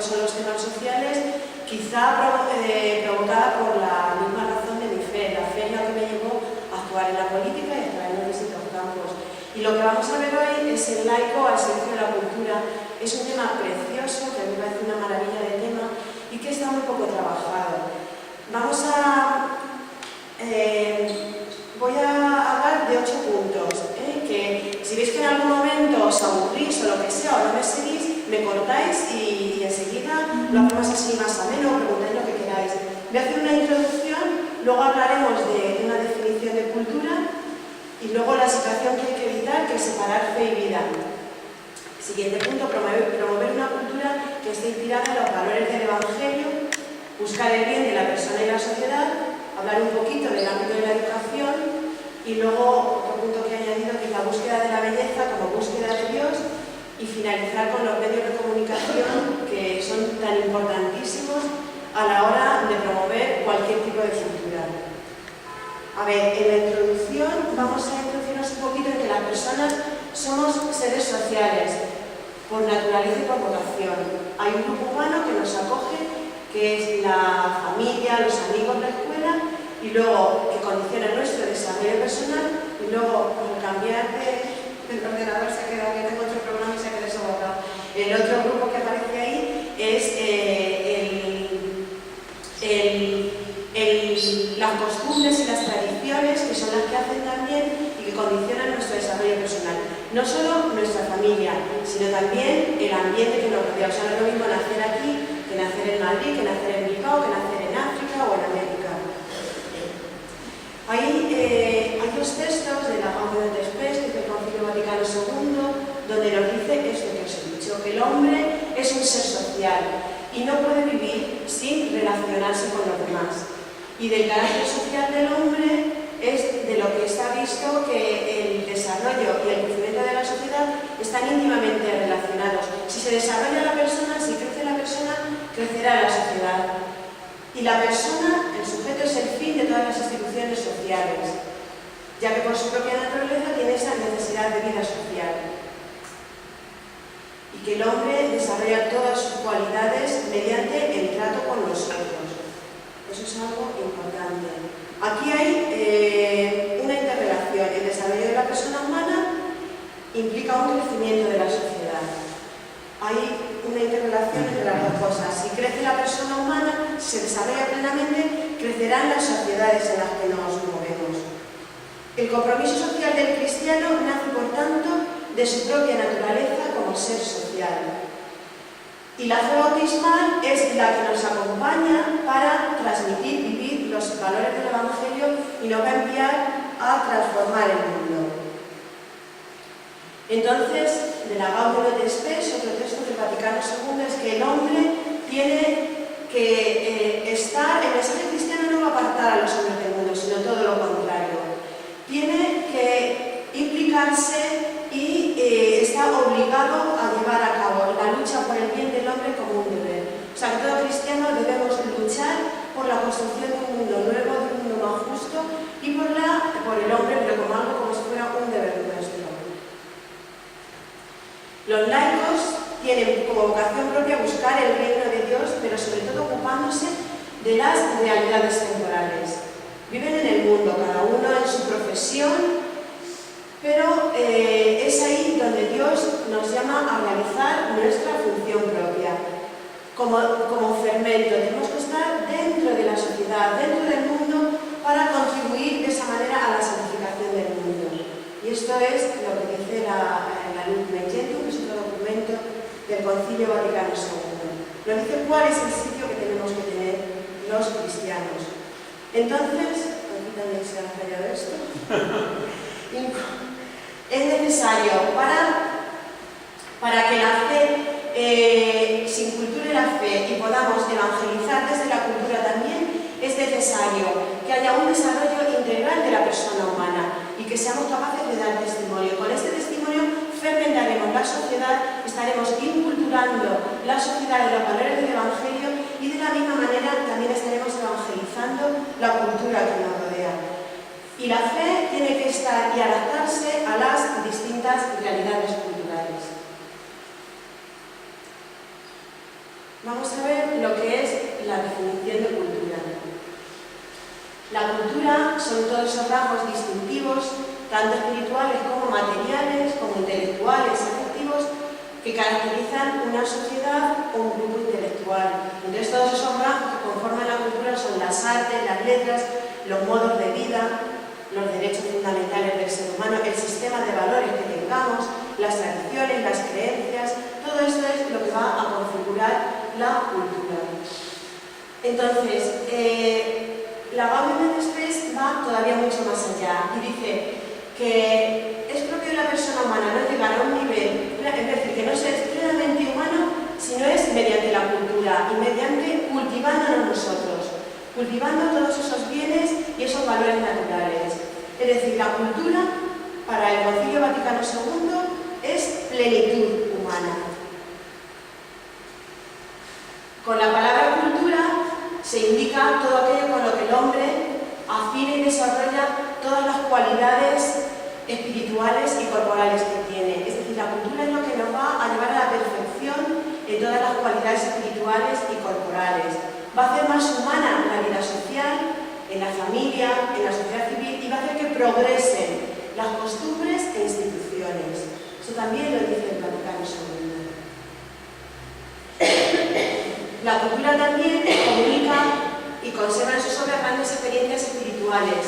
son los temas sociales, quizá provocada por la misma razón de mi fe. La fe es la que me llevó a actuar en la política y a actuar en los distintos campos. Y lo que vamos a ver hoy es el laico al servicio de la cultura. Es un tema precioso, que a mí me parece una maravilla de tema y que está muy poco trabajado. Voy a hablar de 8 puntos, que si veis que en algún momento os aburrís o lo que sea, o no me seguís, me cortáis y enseguida lo hacemos así más ameno, preguntáis lo que queráis. Voy a hacer una introducción, luego hablaremos de una definición de cultura y luego la situación que hay que evitar, que es separar fe y vida. Siguiente punto, promover una cultura que esté inspirada en los valores del Evangelio, buscar el bien de la persona y la sociedad, hablar un poquito del ámbito de la educación y luego otro punto que he añadido, que es la búsqueda de la belleza como búsqueda de Dios, y finalizar con los medios de comunicación que son tan importantísimos a la hora de promover cualquier tipo de cultura. A ver, en la introducción vamos a introducirnos un poquito en que las personas somos seres sociales por naturaleza y por vocación. Hay un grupo humano que nos acoge, que es la familia, los amigos, la escuela, y luego que condiciona nuestro desarrollo personal, y luego al cambiar del ordenador se ha quedado, que tengo otro programa y se ha quedado desabocado. El otro grupo que aparece ahí es las costumbres y las tradiciones, que son las que hacen también y que condicionan nuestro desarrollo personal. No solo nuestra familia, sino también el ambiente que nos rodea. O sea, no es lo mismo nacer aquí que nacer en Madrid, que nacer en Bilbao, que nacer en África o en América. Hay 2 textos de la Gaudium et Spes, que es del Concilio Vaticano II, donde nos dice esto que os he dicho, que el hombre es un ser social y no puede vivir sin relacionarse con los demás. Y del carácter social del hombre es de lo que está visto que el desarrollo y el crecimiento de la sociedad están íntimamente relacionados. Si se desarrolla la persona, si crece la persona, crecerá la sociedad. Y la persona, el sujeto, es el fin de todas las instituciones sociales, ya que por su propia naturaleza tiene esa necesidad de vida social. Y que el hombre desarrolla todas sus cualidades mediante el trato con los otros. Eso es algo importante. Aquí hay una interrelación. El desarrollo de la persona humana implica un crecimiento de la sociedad. Hay una interrelación entre las dos cosas. Si crece la persona humana, si se desarrolla plenamente, crecerán las sociedades en las que nos movemos. El compromiso social del cristiano nace, por tanto, de su propia naturaleza como ser social. Y la fe bautismal es la que nos acompaña para transmitir, vivir los valores del Evangelio y nos va a enviar a transformar el mundo. Entonces, de la Gaudium et Spes, otro texto del Vaticano II, es que el hombre tiene que estar, el mensaje cristiano no va a apartar a los hombres del mundo, sino todo lo contrario. Tiene que implicarse y está obligado a llevar a cabo la lucha por el bien del hombre como un deber. O sea, que todo cristiano debemos luchar por la construcción de un mundo nuevo, de un mundo más justo y por el hombre, pero como algo como si fuera un deber nuestro. Los laicos tienen como vocación propia buscar el reino de Dios, pero sobre todo ocupándose de las realidades temporales. Viven en el mundo, cada uno en su profesión, pero es ahí donde Dios nos llama a realizar nuestra función propia. Como fermento, tenemos que estar dentro de la sociedad, dentro del mundo, para contribuir de esa manera a la santificación del mundo. Y esto es lo que dice la Lumen Gentium, que es otro documento del Concilio Vaticano II. Nos dice cuál es el sitio que tenemos que tener los cristianos. Entonces, aquí también se ha fallado esto. Es necesario para que la fe se inculture la fe y podamos evangelizar desde la cultura también, es necesario que haya un desarrollo integral de la persona humana y que seamos capaces de dar testimonio. Con este testimonio fermentaremos la sociedad, estaremos inculturando la sociedad de los valores del Evangelio y de la misma manera también estaremos evangelizando la cultura que nos rodea. Y la fe tiene que estar y adaptarse a las distintas realidades culturales. Vamos a ver lo que es la definición de cultura. La cultura son todos esos rasgos distintivos, tanto espirituales como materiales, como intelectuales, afectivos, que caracterizan una sociedad o un grupo intelectual. Entonces, todos esos rasgos que conforman la cultura son las artes, las letras, los modos de vida, los derechos fundamentales del ser humano, el sistema de valores que tengamos, las tradiciones, las creencias, todo esto es lo que va a configurar la cultura. Entonces, la Gaudium et Spes va todavía mucho más allá y dice que es propio de la persona humana no llegar a un nivel, es decir, que no es plenamente humano, sino es mediante la cultura y mediante cultivándonos nosotros, cultivando todos esos bienes y esos valores naturales. Es decir, la cultura para el Concilio Vaticano II es plenitud humana. Con la palabra cultura se indica todo aquello con lo que el hombre afina y desarrolla todas las cualidades espirituales y corporales que tiene. Es decir, la cultura es lo que nos va a llevar a la perfección en todas las cualidades espirituales y corporales. Va a hacer más humana la vida social, en la familia, en la sociedad civil, y va a hacer que progresen las costumbres e instituciones. Eso también lo dice el Vaticano II. La cultura también comunica y conserva en sus obras grandes experiencias espirituales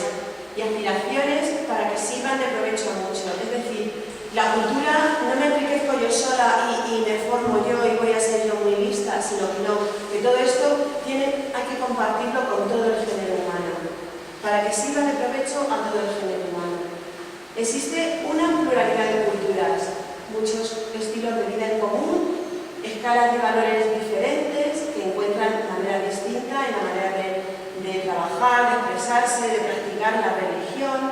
y aspiraciones para que sirvan de provecho a muchos. Es decir, la cultura no me enriquezco yo sola y me formo yo y voy a ser yo muy lista, sino que no, que todo esto hay que compartirlo con todo el género humano, para que sirva de provecho a todo el género humano. Existe una pluralidad de culturas, muchos estilos de vida en común, escalas de valores diferentes que encuentran manera distinta en la manera de trabajar, de expresarse, de practicar la religión,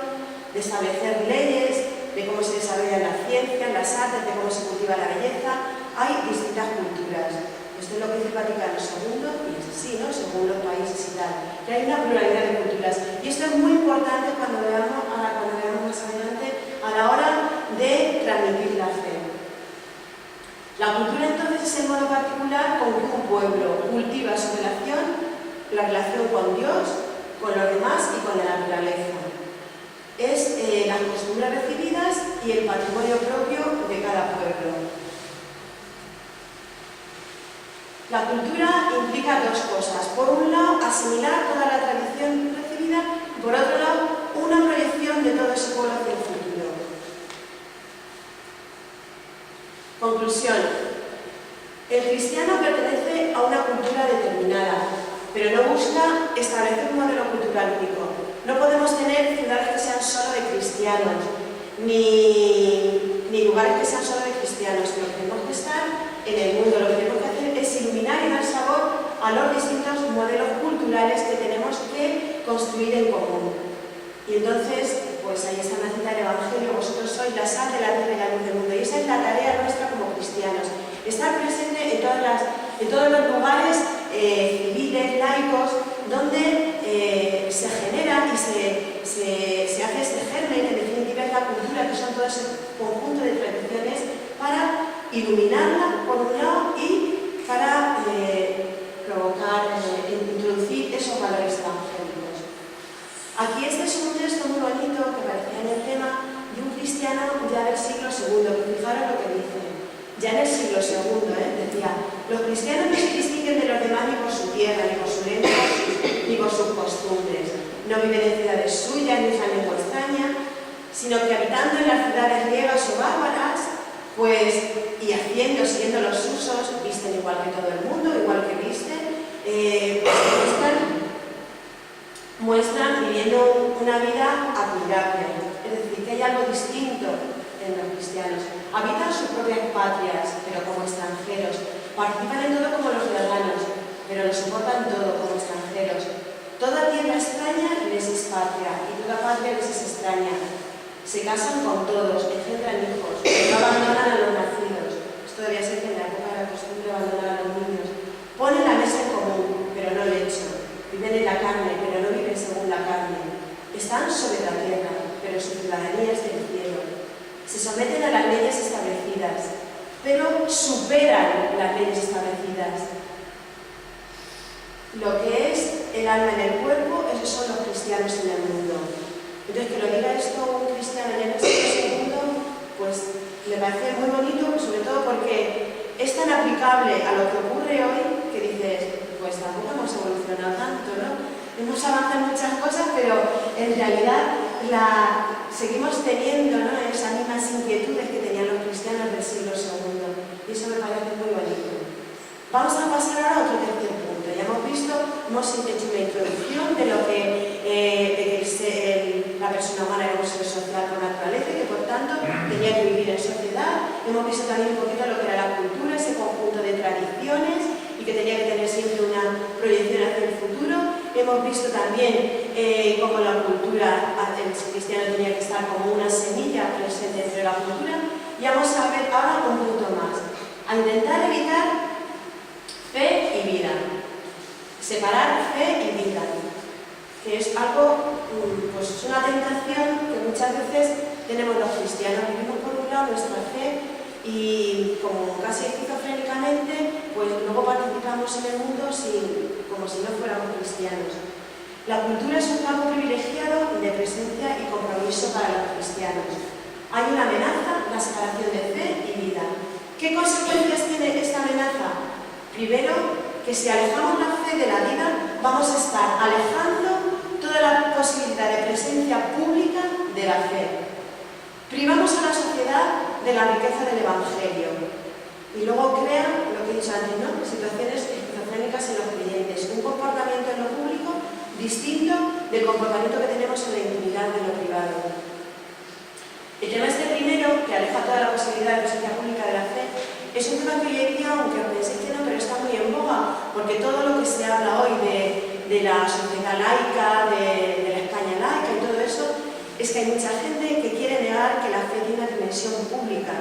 de establecer leyes, de cómo se desarrolla la ciencia, las artes, de cómo se cultiva la belleza. Hay distintas culturas. Esto es lo que dice el Vaticano II y es así, ¿no? Según los países y tal. Que hay una pluralidad de culturas. Y esto es muy importante cuando veamos más adelante a la hora de transmitir la fe. La cultura entonces es el modo particular con que un pueblo cultiva su relación, la relación con Dios, con los demás y con la naturaleza. Es las costumbres recibidas y el patrimonio propio de cada pueblo. La cultura implica dos cosas. Por un lado, asimilar toda la tradición recibida y por otro lado, una proyección de todo ese pueblo hacia el futuro. Conclusión. El cristiano pertenece a una cultura determinada, pero no busca establecer un modelo cultural único. No podemos tener ciudades que sean solo de cristianos, ni lugares que sean solo de cristianos, sino que tenemos que estar en el mundo. Lo que tenemos que hacer es iluminar y dar sabor a los distintos modelos culturales que tenemos que construir en común. Y entonces, pues ahí está la cita del Evangelio: vosotros sois la sal de la tierra y la luz del mundo. Y esa es la tarea nuestra como cristianos. Estar presente en todos los lugares civiles, laicos, donde se genera y se hace este germen, en definitiva es la cultura, que son todo ese conjunto de tradiciones, para iluminarla por un lado y para provocar, introducir esos valores evangélicos. Aquí este es un texto muy bonito que aparecía en el tema de un cristiano ya del siglo II, que fijaros lo que dice. Ya en el siglo II, decía: los cristianos no se distinguen de los demás ni por su tierra, ni por su lengua, ni por sus costumbres. No viven en ciudades suyas, ni usan lengua extraña, sino que habitando en las ciudades griegas o bárbaras, pues, y siguiendo los usos, visten igual que todo el mundo, igual que visten, muestran viviendo una vida admirable. Es decir, que hay algo distinto en los cristianos. Habitan sus propias patrias, pero como extranjeros. Participan en todo como los ciudadanos, pero lo soportan todo como extranjeros. Toda tierra extraña les es patria y toda patria les es extraña. Se casan con todos, engendran hijos, no abandonan a los nacidos. Esto debía ser que en la época de la costumbre abandonar a los niños. Ponen la mesa en común, pero no lecho. Viven en la carne, pero no viven según la carne. Están sobre la tierra, pero su ciudadanía es del cielo. Se someten a las leyes establecidas, pero superan las leyes establecidas. lo que es el alma en el cuerpo, esos son los cristianos en el mundo. Entonces, que lo diga esto un cristiano en el mundo, pues me parece muy bonito, sobre todo porque es tan aplicable a lo que ocurre hoy que dices, pues tampoco hemos evolucionado tanto, ¿no? Hemos avanzado en muchas cosas, pero en realidad seguimos teniendo, ¿no?, esas mismas inquietudes que tenían los cristianos del siglo II. Y eso me parece muy bonito. Vamos a pasar ahora a otro tercer punto. Ya hemos hecho una introducción de lo que la persona humana era un ser social por naturaleza y que por tanto tenía que vivir en sociedad. Hemos visto también un poquito lo que era la cultura, ese conjunto de tradiciones y que tenía que tener siempre una proyección hacia el futuro. Hemos visto también cómo la cultura, el cristiano tenía que estar como una semilla presente dentro de la cultura. Y vamos a ver ahora un punto más, a intentar evitar fe y vida, separar fe y vida, que es algo, pues es una tentación que muchas veces tenemos los cristianos. Vivimos por un lado nuestra fe y como casi esquizofrénicamente, pues luego participamos en el mundo como si no fuéramos cristianos. La cultura es un campo privilegiado de presencia y compromiso para los cristianos. Hay una amenaza, la separación de fe y vida. ¿Qué consecuencias tiene esta amenaza? Primero, que si alejamos la fe de la vida, vamos a estar alejando toda la posibilidad de presencia pública de la fe. Privamos a la sociedad de la riqueza del Evangelio y luego crea, lo que he dicho antes, ¿no?, situaciones esquizofrénicas en los creyentes, un comportamiento en lo público distinto del comportamiento que tenemos en la intimidad de lo privado. El tema este primero, que aleja toda la posibilidad de presencia pública de la fe, es un tema que hoy en día, aunque penséis que no, pero está muy en boga, porque todo lo que se habla hoy de la sociedad laica, de la España laica y todo eso, es que hay mucha gente que quiere negar que la fe tiene una dimensión pública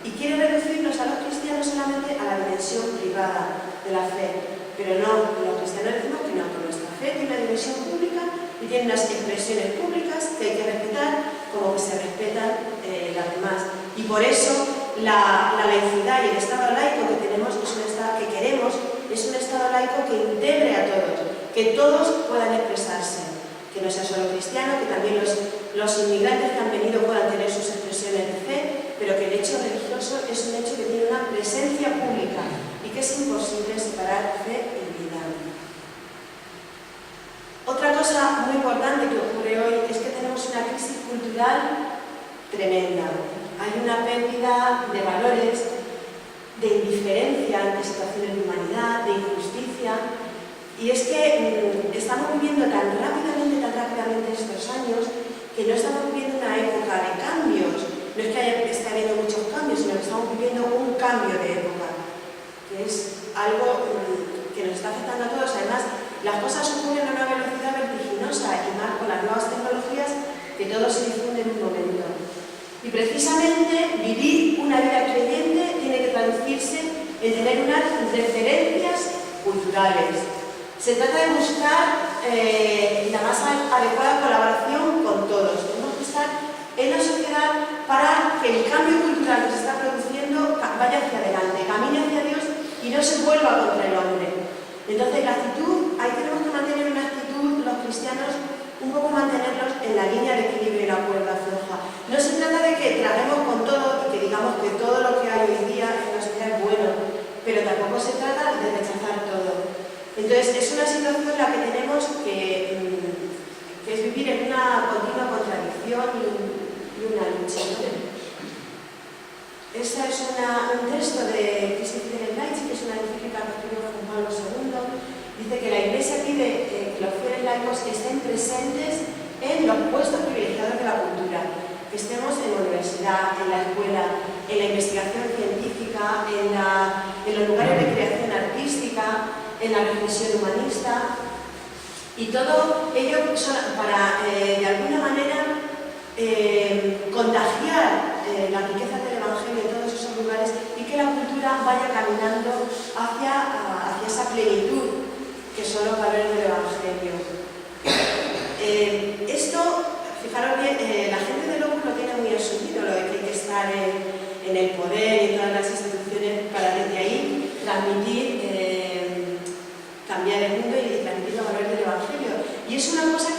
y quiere reducirnos a los cristianos solamente a la dimensión privada de la fe. Pero no, los cristianos decimos que no, que nuestra fe tiene una dimensión pública y tiene unas expresiones públicas que hay que respetar como que se respetan las demás. Y por eso la laicidad y el Estado laico que tenemos es un Estado que queremos, es un Estado laico que integre a todos, que todos puedan expresarse, que no sea solo cristiano, que también los inmigrantes que han venido puedan tener sus expresiones de fe, pero que el hecho religioso es un hecho que tiene una presencia pública y que es imposible separar fe y vida. Otra cosa muy importante que ocurre hoy es que tenemos una crisis cultural tremenda. Hay una pérdida de valores, de indiferencia ante situaciones de humanidad, de injusticia. Y es que estamos viviendo tan rápidamente estos años que no estamos viviendo una época de cambios. No es que esté habiendo muchos cambios, sino que estamos viviendo un cambio de época, que es algo que nos está afectando a todos. Además, las cosas ocurren a una velocidad vertiginosa y más con las nuevas tecnologías que todo se difunde en un momento. Y precisamente vivir una vida creyente tiene que traducirse en tener unas referencias culturales. Se trata de buscar la más adecuada colaboración con todos. Tenemos que estar en la sociedad para que el cambio cultural que se está produciendo vaya hacia adelante, camine hacia Dios y no se vuelva contra el hombre. Entonces la actitud, ahí tenemos que mantener una actitud, los cristianos, un poco mantenerlos en la línea de equilibrio y la cuerda floja. No se trata de que traguemos con todo y que digamos que todo lo que hay hoy día en la sociedad es bueno, pero tampoco se trata de rechazar todo. Entonces es una situación en la que tenemos que es vivir en una continua contradicción y una lucha, ¿no? Este es un texto de Christine Leitch, que es una encíclica que escribió Juan Pablo II. Dice que la Iglesia pide que los fieles laicos estén presentes en los puestos privilegiados de la cultura, que estemos en la universidad, en la escuela, en la investigación científica, en los lugares de creación artística, en la reflexión humanista, y todo ello para, de alguna manera, contagiar la riqueza del Evangelio en todos esos lugares y que la cultura vaya caminando hacia esa plenitud que son los valores del Evangelio. Esto, fijaros bien, la gente de Opus lo tiene muy asumido, lo de que hay que estar en el poder y en todas las instituciones para desde ahí transmitir, cambiar el mundo y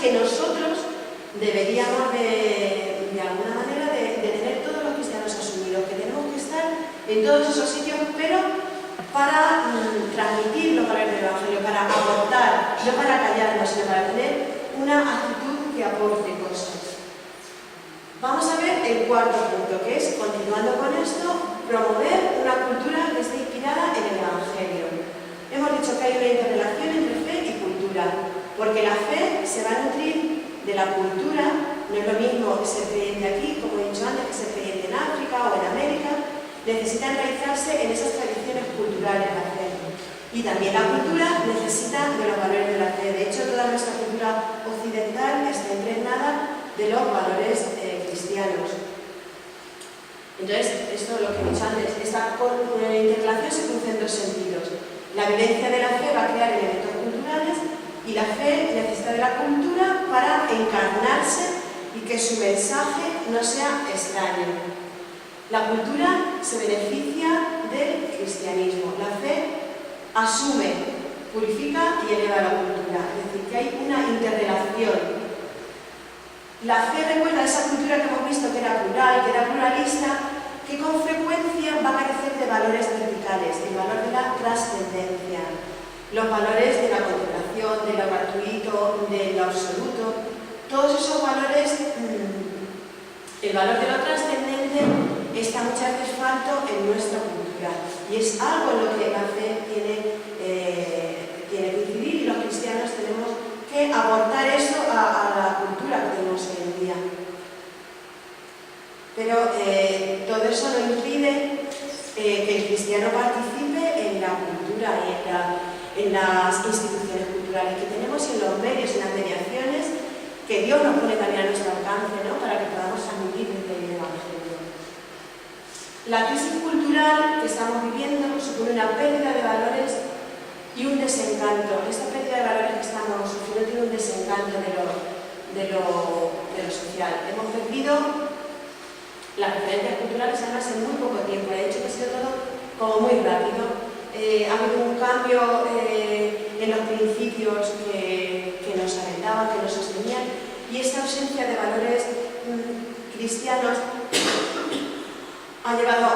que nosotros deberíamos de alguna manera de tener todos los cristianos asumidos, que tenemos que estar en todos esos sitios, pero para transmitir los valores del Evangelio, para aportar, no para callarnos, sino para tener una actitud que aporte cosas. Vamos a ver el cuarto punto, que es, continuando con esto, promover una cultura que esté inspirada en el Evangelio. Hemos dicho que hay una interrelación entre fe y cultura, porque la fe se va a nutrir de la cultura. No es lo mismo ser creyente aquí, como he dicho antes, que ser creyente en África o en América. Necesitan realizarse en esas tradiciones culturales de la fe. Y también la cultura necesita de los valores de la fe. De hecho, toda nuestra cultura occidental está impregnada de los valores cristianos. Entonces, esto es lo que he dicho antes. Esta interrelación se produce en dos sentidos. La vivencia de la fe va a crear elementos culturales y la fe necesita de la cultura para encarnarse y que su mensaje no sea extraño. La cultura se beneficia del cristianismo. La fe asume, purifica y eleva la cultura. Es decir, que hay una interrelación. La fe recuerda a esa cultura que hemos visto que era plural, que era pluralista, que con frecuencia va a carecer de valores verticales, el valor de la trascendencia, los valores de la contemplación, de lo gratuito, de lo absoluto. Todos esos valores, el valor de lo trascendente está muchas veces falto en nuestra cultura y es algo en lo que la fe tiene que incidir y los cristianos tenemos que aportar eso a la cultura que tenemos hoy en día. Pero todo eso no impide que el cristiano participe en la cultura y en las instituciones culturales que tenemos y en los medios, en las mediaciones que Dios nos pone también a nuestro alcance, ¿no? Para que podamos transmitir desde el Evangelio. La crisis cultural que estamos viviendo supone una pérdida de valores y un desencanto. Esta pérdida de valores que estamos sufriendo tiene un desencanto de lo social. Hemos perdido las referencias culturales además en muy poco tiempo. De hecho, que ha sido todo como muy rápido. Ha habido un cambio en los principios que nos alentaban, que nos sostenían, y esta ausencia de valores cristianos ha llevado a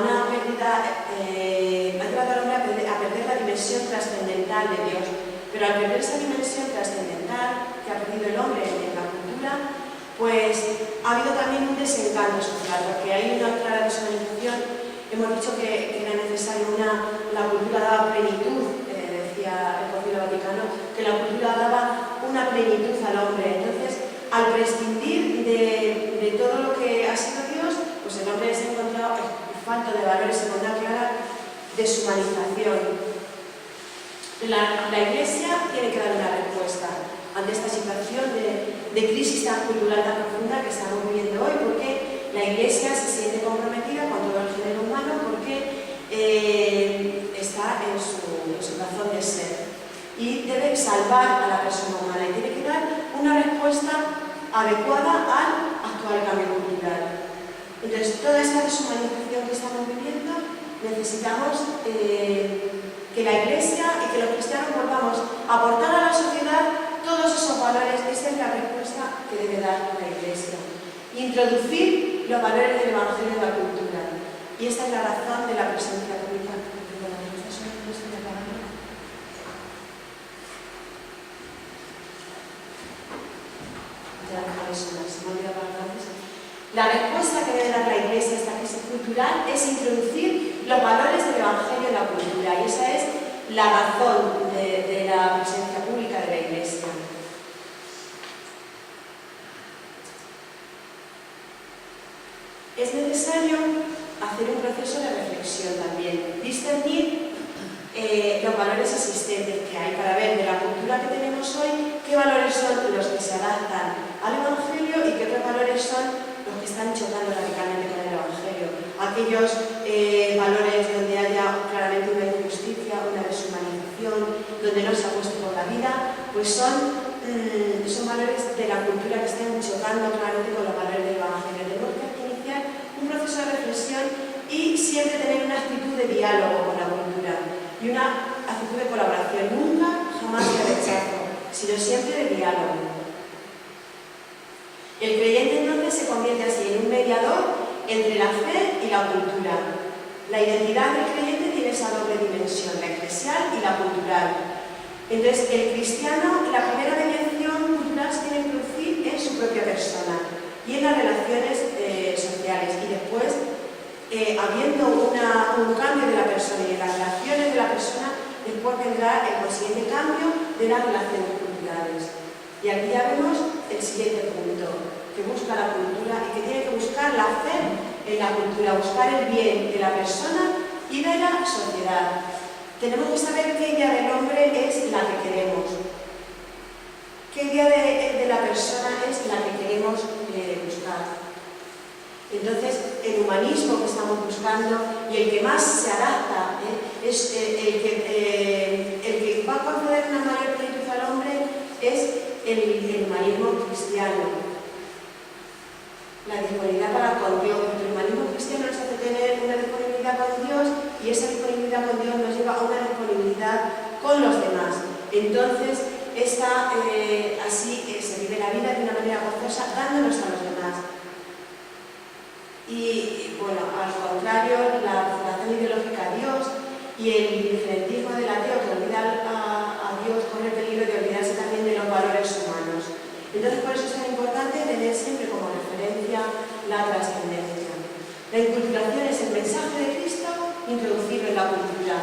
una pérdida, ha llevado al hombre a perder la dimensión trascendental de Dios. Pero al perder esa dimensión trascendental que ha perdido el hombre en la cultura, pues ha habido también un desencanto social, porque hay una clara deshumanización. Hemos dicho que era necesario la cultura daba plenitud, decía el Concilio Vaticano, que la cultura daba una plenitud al hombre. Entonces, al prescindir de todo lo que ha sido Dios, pues el hombre se ha encontrado falto de valores, se encuentra clara deshumanización. La Iglesia tiene que dar una respuesta ante esta situación de crisis tan cultural tan profunda que estamos viviendo hoy, porque la Iglesia se siente comprometida con todo el género humano, porque está en su razón de ser y debe salvar a la persona humana y tiene que dar una respuesta adecuada al actual cambio cultural. Entonces, toda esta deshumanización que estamos viviendo, necesitamos que la Iglesia y que los cristianos volvamos a aportar a la sociedad todos esos valores. Esa es la respuesta que debe dar la Iglesia. Introducir los valores del Evangelio en la cultura. Y esta es la razón de la presencia pública. La respuesta que debe dar la Iglesia a esta crisis cultural es introducir los valores del Evangelio en la cultura, y esa es la razón de la presencia pública de la Iglesia. Es necesario hacer un proceso de reflexión también, discernir los valores existentes que hay para ver de la cultura que tenemos hoy qué valores son los que se adaptan al Evangelio y qué otros valores son los que están chocando radicalmente con el Evangelio. Aquellos valores donde haya claramente una injusticia, una deshumanización, donde no se apueste por la vida, pues son valores de la cultura que están chocando claramente con los valores del Evangelio. Tenemos que iniciar un proceso de reflexión y siempre tener una actitud de diálogo con la cultura y una actitud de colaboración. Nunca, jamás de rechazo, sino siempre de diálogo. El creyente entonces se convierte así en un mediador entre la fe y la cultura. La identidad del creyente tiene esa doble dimensión, la eclesial y la cultural. Entonces, el cristiano, la primera mediación cultural se tiene que producir en su propia persona y en las relaciones sociales. Y después, habiendo un cambio de la persona y en las relaciones de la persona, después vendrá el consiguiente cambio de las relaciones culturales. Y aquí ya vemos el siguiente punto, que busca la cultura y que tiene que buscar la fe en la cultura, buscar el bien de la persona y de la sociedad. Tenemos que saber qué idea del hombre es la que queremos, qué idea de la persona es la que queremos buscar. Entonces, el humanismo que estamos buscando y el que más se adapta es el que va a conceder una mayor plenitud al hombre es el humanismo cristiano. La disponibilidad para con Dios, porque el humanismo cristiano nos hace tener una disponibilidad con Dios y esa disponibilidad con Dios nos lleva a una disponibilidad con los demás. Entonces, así se vive la vida de una manera gozosa, dándonos a los demás. Y bueno, al contrario, la fundación ideológica a Dios y el indiferentismo del ateo que olvida a Dios corre el peligro de olvidarse también de los valores humanos. Entonces, por eso es tan importante tener siempre como referencia la trascendencia. La inculturación es el mensaje de Cristo introducido en la cultura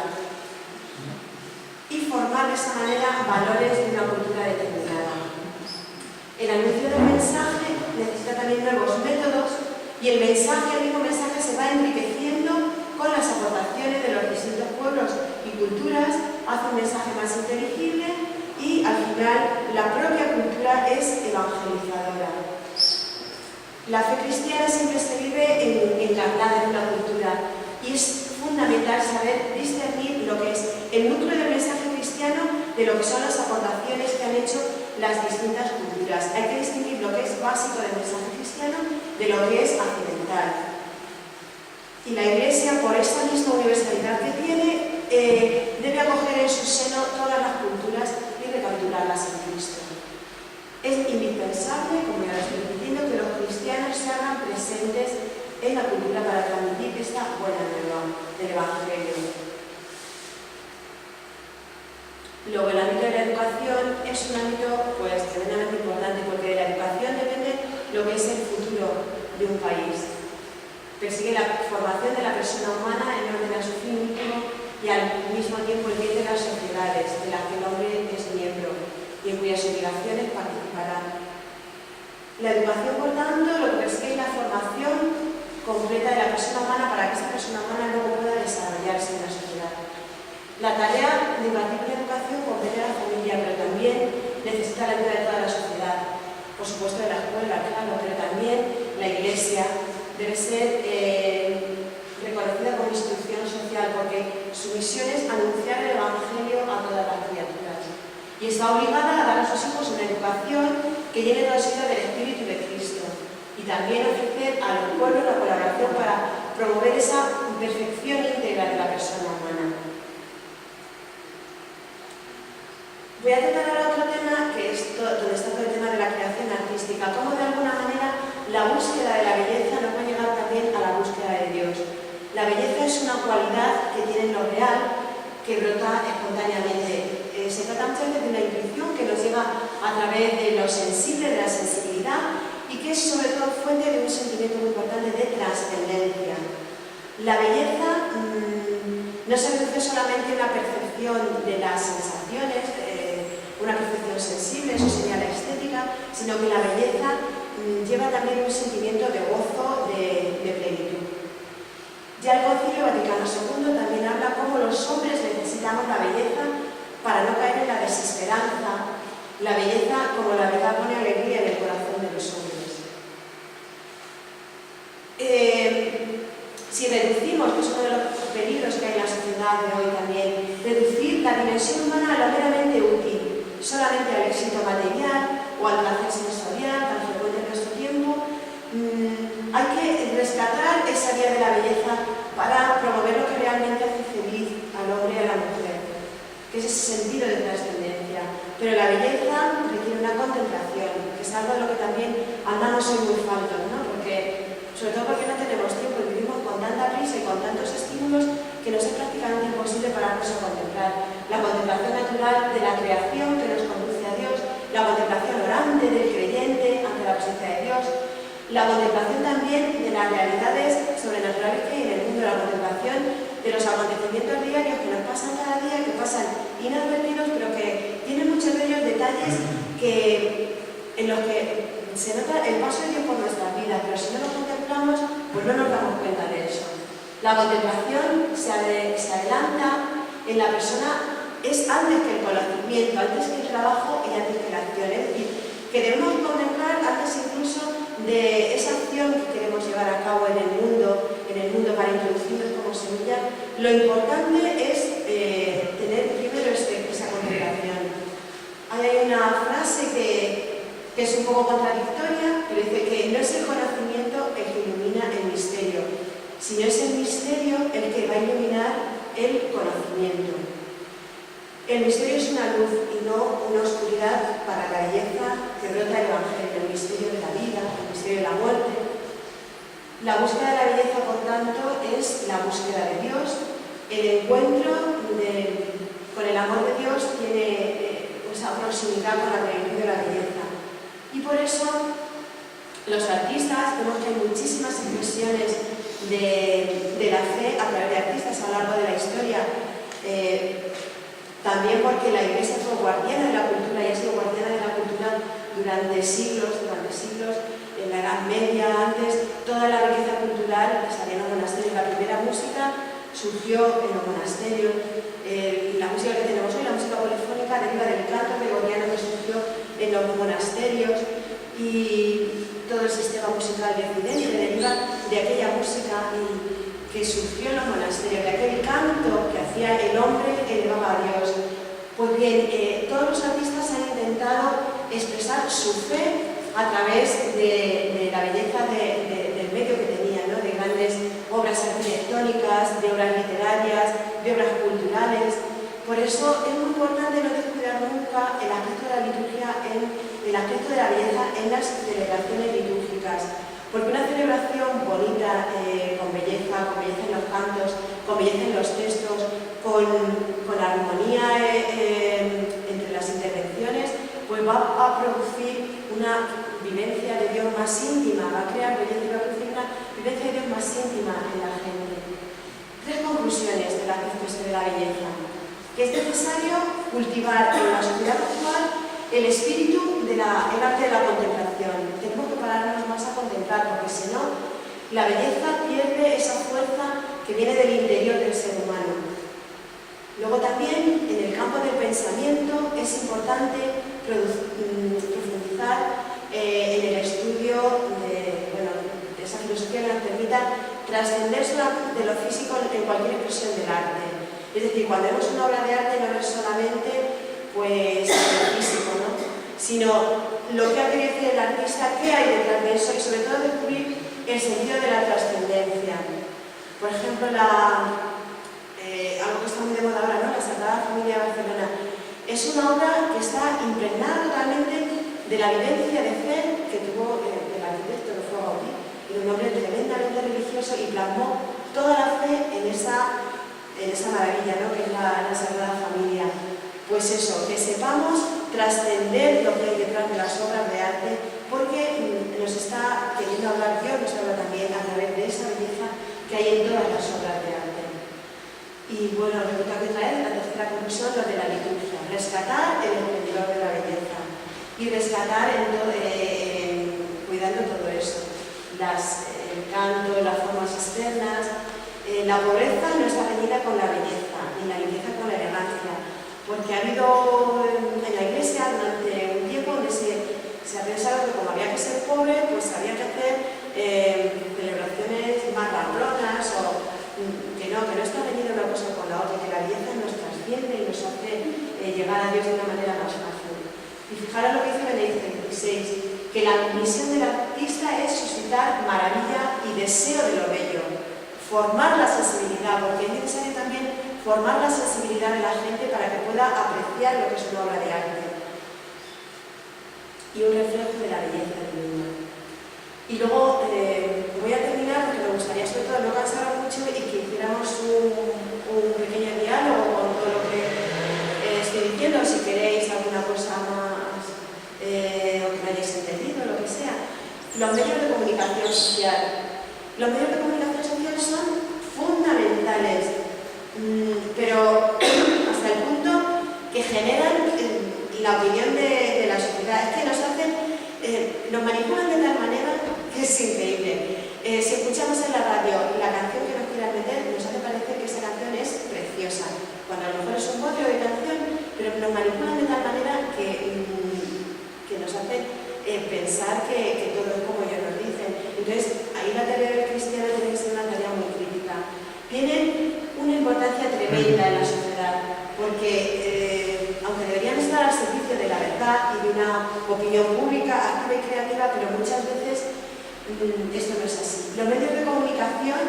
y formar de esa manera valores de una cultura determinada. El anuncio del mensaje necesita también nuevos métodos y el mismo mensaje se va enriqueciendo con las aportaciones de los distintos pueblos y culturas, hace un mensaje más inteligible y al final la propia cultura es evangelizadora. La fe cristiana siempre se vive encarnada en una cultura y es fundamental saber discernir lo que es el núcleo del mensaje cristiano de lo que son las aportaciones que han hecho las distintas culturas. Hay que distinguir lo que es básico del mensaje cristiano de lo que es accidental. Y la Iglesia, por esta misma universalidad que tiene, debe acoger en su seno todas las culturas y recapitularlas en Cristo. Es indispensable, como ya lo estoy diciendo, que los cristianos se hagan presentes en la cultura para transmitir esta buena nueva del Evangelio. Luego, el ámbito de la educación es un ámbito tremendamente importante porque de la educación depende lo que es el futuro de un país. Persigue la formación de la persona humana en orden a su fin último y al mismo tiempo el bien de las sociedades de las que el hombre es miembro y en cuyas obligaciones participará. La educación, por tanto, lo que persigue es la formación completa de la persona humana para que esa persona humana luego pueda desarrollarse en la sociedad. La tarea de impartir la educación compete a la familia, pero también necesita la ayuda de toda la sociedad. Por supuesto de la escuela, claro, pero también la Iglesia debe ser reconocida como institución social porque su misión es anunciar el Evangelio a todas las criaturas. Y está obligada a dar a sus hijos una educación que llene toda su vida del Espíritu de Cristo. Y también ofrecer a los pueblos la colaboración para promover esa perfección íntegra de la persona humana. Voy a tratar ahora otro tema que es donde está todo el tema de la creación artística, cómo de alguna manera la búsqueda de la belleza nos va a llegar también a la búsqueda de Dios. La belleza es una cualidad que tiene lo real, que brota espontáneamente. Se trata muchas veces de una intuición que nos llega a través de lo sensible, de la sensibilidad, y que es sobre todo fuente de un sentimiento muy importante de trascendencia. La belleza no se reduce solamente a una percepción de las sensaciones, una percepción sensible, eso sería la estética, sino que la belleza lleva también un sentimiento de gozo, de plenitud. Ya el Concilio Vaticano II también habla cómo los hombres necesitamos la belleza para no caer en la desesperanza, la belleza como la verdad pone alegría en el corazón de los hombres. Si reducimos, que es uno de los peligros que hay en la sociedad de hoy también, reducir la dimensión humana a lo meramente útil, solamente al éxito material o al placer sensorial, tan frecuente en nuestro tiempo, hay que rescatar esa vía de la belleza para promover lo que realmente hace feliz al hombre y a la mujer, que es ese sentido de trascendencia. Pero la belleza requiere una contemplación, que es algo de lo que también andamos hoy muy faltos, ¿no? Sobre todo porque no tenemos tiempo y vivimos con tanta prisa y con tantos estímulos que nos es prácticamente imposible pararnos a contemplar. La contemplación natural de la creación que nos conduce a Dios, la contemplación orante del creyente ante la presencia de Dios, la contemplación también de las realidades sobrenaturales que hay en el mundo, la contemplación de los acontecimientos diarios que nos pasan cada día, que pasan inadvertidos, pero que tienen muchos de ellos detalles en los que se nota el paso de Dios por nuestras vidas, pero si no lo contemplamos, pues no nos damos cuenta de eso. La contemplación se adelanta en la persona, es antes que el conocimiento, antes que el trabajo y antes que la acción. Es decir, que debemos contemplar antes incluso de esa acción que queremos llevar a cabo en el mundo para introducirnos como semilla. Lo importante es tener primero esa contemplación. Hay una frase que es un poco contradictoria, pero dice que no es el conocimiento el que ilumina el misterio, sino es el misterio el que va a iluminar el conocimiento. El misterio es una luz y no una oscuridad para la belleza que brota el Evangelio, el misterio de la vida, el misterio de la muerte. La búsqueda de la belleza, por tanto, es la búsqueda de Dios. El encuentro con el amor de Dios tiene esa proximidad con la plenitud de la belleza. Y por eso los artistas, vemos que hay muchísimas expresiones de la fe a través de artistas a lo largo de la historia. También porque la Iglesia fue guardiana de la cultura y ha sido guardiana de la cultura durante siglos, en la Edad Media, antes, toda la riqueza cultural estaría en los monasterios. La primera música surgió en los monasterios. La música que tenemos hoy, la música polifónica, deriva del canto gregoriano que surgió en los monasterios, y todo el sistema musical de Occidente deriva de aquella música que surgió en los monasterios, de aquel canto que hacía el hombre que elevaba a Dios. Pues bien, todos los artistas han intentado expresar su fe a través de la belleza del medio que tenían, ¿no? De grandes obras arquitectónicas, de obras literarias, de obras culturales. Por eso es muy importante no descuidar nunca el aspecto de la liturgia, el aspecto de la belleza en las celebraciones litúrgicas. Porque una celebración bonita, con belleza en los cantos, con belleza en los textos, con armonía entre las intervenciones, pues va a producir una vivencia de Dios más íntima, va a crear belleza y va a producir una vivencia de Dios más íntima en la gente. Tres conclusiones de la cuestión de la belleza. Que es necesario cultivar en la sociedad actual el espíritu el arte de la contemplación. Tenemos que pararnos más a contemplar, porque si no, la belleza pierde esa fuerza que viene del interior del ser humano. Luego también, en el campo del pensamiento, es importante profundizar en el estudio de esa filosofía que nos permita trascender de lo físico en cualquier expresión del arte. Es decir, cuando vemos una obra de arte no es solamente pues lo físico, ¿no? Sino lo que ha querido decir el artista, qué hay detrás de eso, y sobre todo descubrir el sentido de la trascendencia. Por ejemplo, algo que está muy de moda ahora, ¿no? La Sagrada Familia de Barcelona. Es una obra que está impregnada totalmente de la vivencia de fe que tuvo el arquitecto, que fue Gaudí, un hombre tremendamente religioso, y plasmó toda la fe en esa maravilla, ¿no? Que es la Sagrada Familia. Pues eso, que sepamos trascender lo que hay detrás de las obras de arte, porque nos está queriendo hablar Dios, nos habla también a través de esa belleza que hay en todas las obras de arte. Y bueno, lo que tengo que traer, la tercera conclusión, lo de la liturgia. Rescatar el esplendor de la belleza y rescatar cuidando todo eso. El canto, las formas externas. La pobreza no está reñida con la belleza, ni la belleza con la elegancia. Porque ha habido en la Iglesia durante un tiempo donde se ha pensado que como había que ser pobre, pues había que hacer celebraciones más ramblonas, o que no está reñida una cosa con la otra, que la belleza nos trasciende y nos hace llegar a Dios de una manera más fácil. Y fijaros lo que dice Benedicto XVI, que la misión del artista es suscitar maravilla y deseo de lo bello, formar la sensibilidad, porque es necesario también formar la sensibilidad de la gente para que pueda apreciar lo que es una obra de arte. y un reflejo de la belleza divina. Y luego voy a terminar porque me gustaría sobre todo no cansar mucho y que hiciéramos un pequeño diálogo con todo lo que estoy diciendo, si queréis alguna cosa más o que me hayáis entendido, lo que sea. Los medios de comunicación social. Los medios de comunicación social son fundamentales, pero hasta el punto que generan la opinión de la sociedad. Es que nos manipulan de tal manera que es increíble. Si escuchamos en la radio la canción que nos quieran meter, nos hace parecer que esa canción es preciosa, cuando a lo mejor es un bodrio de canción, pero nos manipulan de tal manera que nos hace pensar que todo es como ellos nos dicen. Entonces, ahí la tarea cristiana tiene que ser una tarea muy crítica. Tienen una importancia tremenda en la sociedad, porque aunque deberían estar al servicio de la verdad y de una opinión pública activa y creativa, pero muchas veces esto no es así. Los medios de comunicación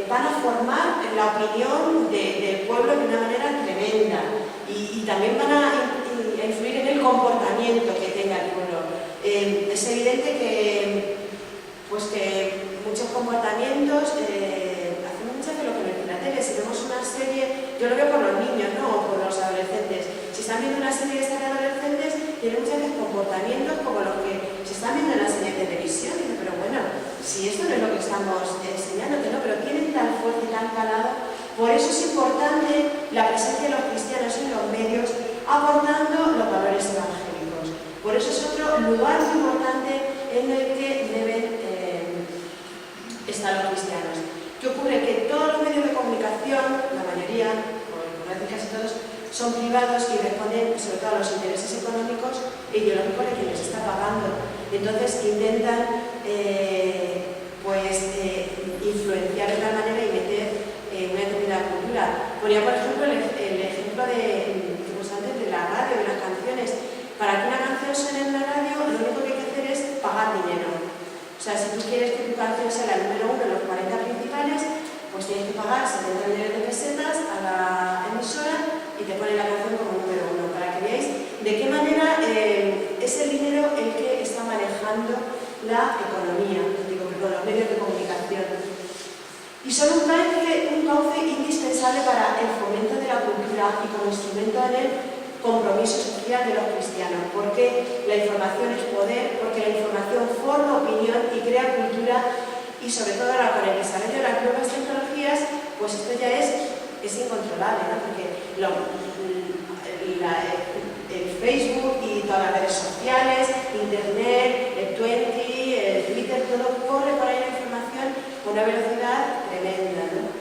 van a formar la opinión del pueblo de una manera tremenda y también van a influir en el comportamiento que tenga el pueblo. Es evidente que muchos comportamientos hacen mucho de lo que nos dice la tele. Si vemos una serie, yo lo veo por los niños, ¿no? O por los adolescentes. Si están viendo una serie de adolescentes, tienen muchas veces comportamientos como los que se están viendo en la serie de televisión. Y dicen, pero bueno, si esto no es lo que estamos enseñando, ¿no? Pero tienen tal fuerza y tan calado. Por eso es importante la presencia de los cristianos en los medios, aportando los valores evangélicos. Por eso es otro lugar muy importante en el que deben estar los cristianos. ¿Qué ocurre? Que todos los medios de comunicación, la mayoría, por decir casi todos, son privados y responden sobre todo a los intereses económicos e ideológicos de quien les está pagando. Entonces intentan influenciar de tal manera y meter una determinada cultura. Ponía, por ejemplo, el ejemplo de la radio, de las canciones. Para que una canción suene en la radio, lo único que hay que hacer es pagar dinero. O sea, si tú quieres que tu canción sea la número 1 en los 40 principales, pues tienes que pagar 70 millones de pesetas a la emisora y te pone la canción como número 1, para que veáis de qué manera es el dinero el que está manejando la economía, los medios de comunicación. Y son un cauce indispensable para el fomento de la cultura y como instrumento en el compromiso social de los cristianos, porque la información es poder, porque la información forma opinión y crea cultura, y sobre todo ahora con el desarrollo de las nuevas tecnologías, pues esto ya es incontrolable, ¿no? Porque el Facebook y todas las redes sociales, Internet, el Twenty, el Twitter, todo corre por ahí la información con una velocidad tremenda, ¿no?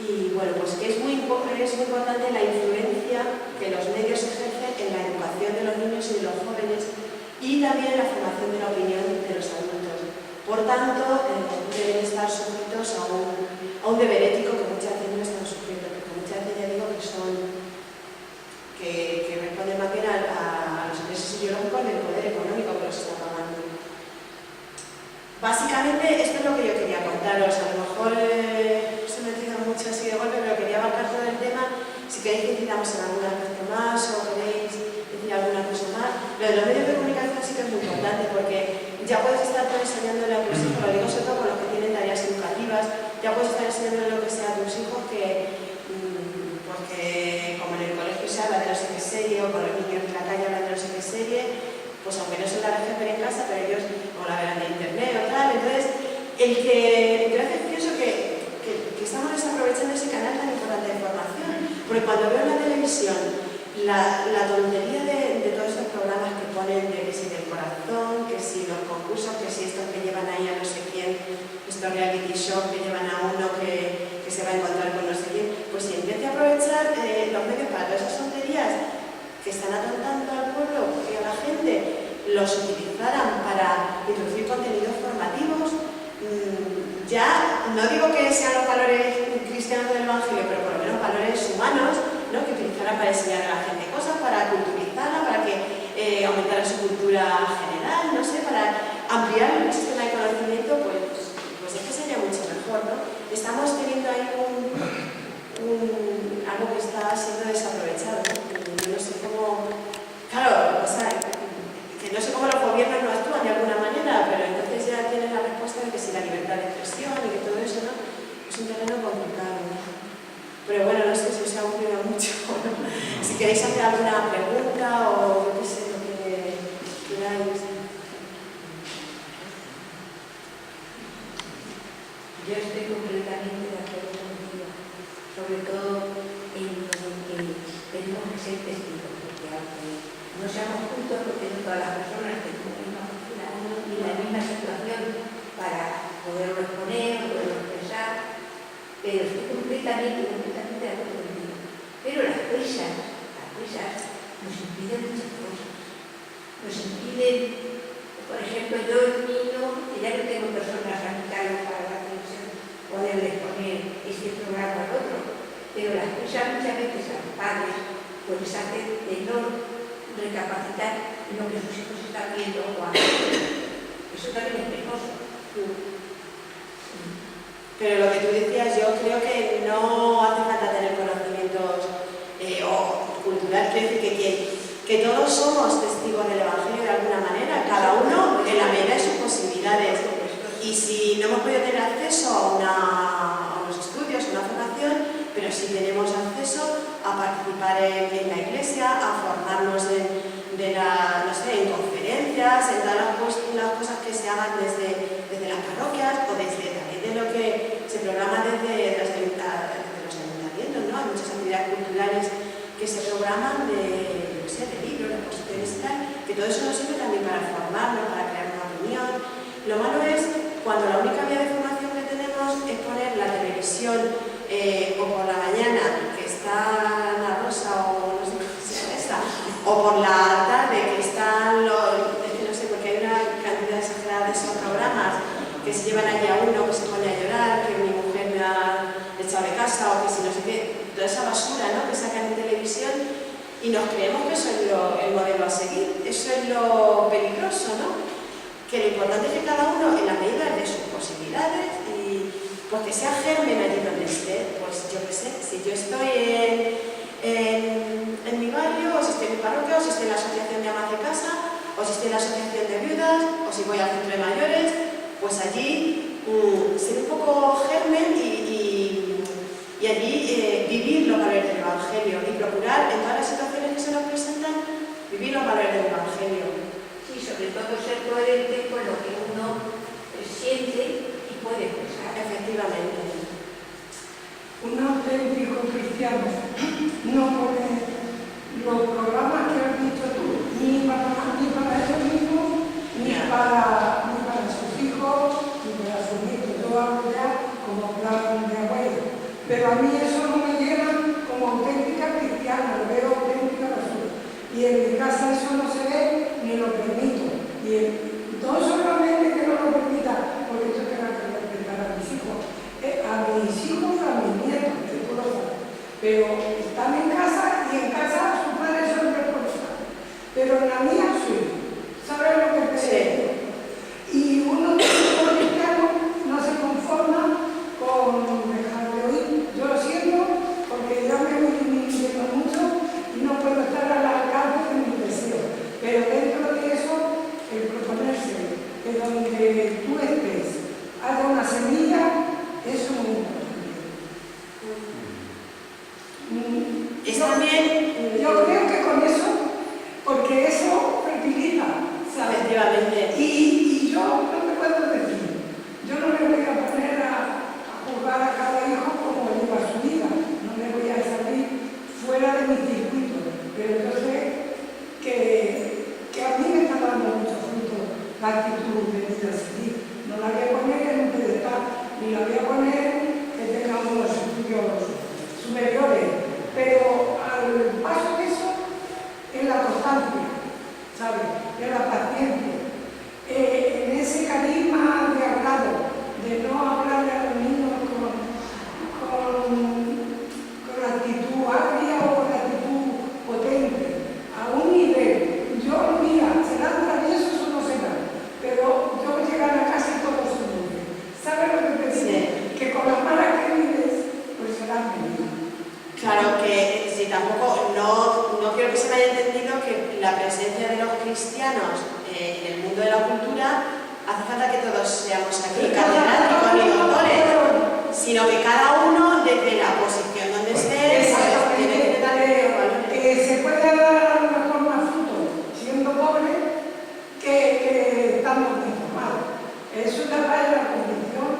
Y bueno, pues que es muy importante la influencia que los medios ejercen en la educación de los niños y de los jóvenes y también en la formación de la opinión de los adultos. Por tanto, deben estar sujetos a un deber ético que muchas veces no están sujetos, porque muchas veces ya digo que responden más bien a los intereses ideológicos del poder económico que los está pagando. Básicamente, esto es lo que yo quería contaros. A lo mejor se me ha metido mucho así de golpe, pero quería abarcar todo el tema. Si queréis que decidamos en algún aspecto más o queréis decir alguna cosa más. Lo de los medios de comunicación sí que es muy importante, porque ya puedes estar enseñándole a tus hijos, lo digo sobre todo con los que tienen tareas educativas, ya puedes estar enseñándole lo que sea a tus hijos porque como en el colegio se habla de no sé qué serie o con los niños de la calle hablan de no sé qué serie, pues aunque no son la región en casa, pero ellos o la verán de internet o tal. Entonces, yo a veces pienso que estamos desaprovechando ese canal tan importante de información, porque cuando veo en la televisión la tontería de todos estos programas que ponen de que si del corazón, que si los concursos, que si estos que llevan ahí a no sé quién, estos reality shows que llevan a uno que se va a encontrar con no sé quién, pues si en vez de aprovechar los medios para todas esas tonterías que están atontando al pueblo y a la gente, los utilizaran para introducir contenidos formativos, ya no digo que sean los valores cristianos del Evangelio, pero por lo menos valores humanos, ¿no? Que utilizaran para enseñar a la gente cosas, para culturizarla, para que aumentara su cultura general, no sé, para ampliar el sistema de conocimiento, pues es que sería mucho mejor, ¿no? Estamos teniendo ahí algo que está siendo desaprovechado, ¿no? Yo no sé cómo... Claro, no seamos justos porque no todas las personas tenemos la misma postura ni la misma situación para poderlo exponer, poderlo expresar, pero estoy completamente de acuerdo contigo. Pero las prisas nos impiden muchas cosas. Nos impiden, por ejemplo, yo el niño, que ya no tengo personas a mi cargo para la televisión, poderles poner este programa al otro, pero las prisas muchas veces a los padres pues les hacen de no recapacitar en lo que sus hijos están viendo o haciendo. Eso también es penoso. Pero lo que tú decías, yo creo que no hace falta tener conocimientos o cultural, quiero decir que todos somos testigos del Evangelio de alguna manera, cada uno en la medida de sus posibilidades. Y si no hemos podido tener acceso a unos estudios, a una formación, pero sí tenemos acceso a participar en la iglesia, a formarnos en conferencias, en todas las cosas que se hagan desde las parroquias o desde también de lo que se programa desde los ayuntamientos, ¿no? Hay muchas actividades culturales que se programan de libros, de exposiciones y tal, que todo eso nos sirve también para formarnos, para crear una opinión. Lo malo es cuando la única vía de formación que tenemos es poner la televisión o por la mañana, que está Ana Rosa o no sé cómo se llama esa, o por la tarde, que están no sé, porque hay una cantidad exagerada de esos programas que se llevan allí a uno, que se pone a llorar, que mi mujer me ha echado de casa, o que si no sé qué, toda esa basura, ¿no?, que sacan en televisión, y nos creemos que eso es el modelo a seguir. Eso es lo peligroso, ¿no? Que lo importante es que cada uno, en la medida de sus posibilidades, y pues que sea germen allí donde esté, pues yo qué sé, si yo estoy en mi barrio, o si estoy en mi parroquia, o si estoy en la asociación de amas de casa, o si estoy en la asociación de viudas, o si voy al centro de mayores, pues allí ser un poco germen y allí vivir los valores del Evangelio y procurar en todas las situaciones que se nos presentan vivir los valores del Evangelio. Sí, sobre todo ser coherente con lo que uno siente y puede expresar. Efectivamente. Un auténtico cristiano no pone los programas que has dicho tú, ni para ellos mismos, ni para sus hijos, ni para sus nietos. Yo hablo ya como plan de abuelo. Pero a mí eso no me llena como auténtica cristiana, lo veo auténtica basura. Y en mi casa eso no se ve ni lo permito. Y no solamente que no lo permita, porque yo tengo que respetar a mis hijos, a mis nietos, que tú lo sabes. Pero están en casa y en casa sus padres son responsables. Pero en la mía sí. ¿Sabes lo que te digo? Y uno como cristiano no se conforma con dejar de oír. Yo lo siento porque ya me voy mintiendo mucho y no puedo estar al alcance de mis deseos. Pero dentro de eso, el proponerse que donde tú estés haya una semilla, eso es muy importante. Yo creo que con eso, porque eso fertiliza, ¿sabes? Efectivamente. Y yo no te puedo decir, yo no me voy a poner a juzgar a cada hijo como lleva su vida, no me voy a salir fuera de mi circuito, pero yo sé que a mí me está dando mucho fruto la actitud de vida seguir. No la voy a poner en un pedestal, ni la voy a poner que tenga unos estudios superiores, pero al paso de eso es la constancia, ¿sabes? Es la paciencia, en ese carisma de hablado, de no hablarle a los niños con actitud agria o con actitud potente, a un nivel. Yo, mira, serán traviesos o no serán, pero yo llegar a casa y todo se mueve. ¿Sabes lo que te digo? Sí. Que con las malas que vives, pues serán felices. Claro que sí, tampoco, no quiero que se me haya entendido que la presencia de los cristianos en el mundo de la cultura hace falta que todos seamos aquí catedráticos ni doctores, sino que cada uno desde la posición donde esté pues, tiene que darle los valores. Se puede dar a lo mejor más fruto siendo pobre que estando informados. Eso ya va en la condición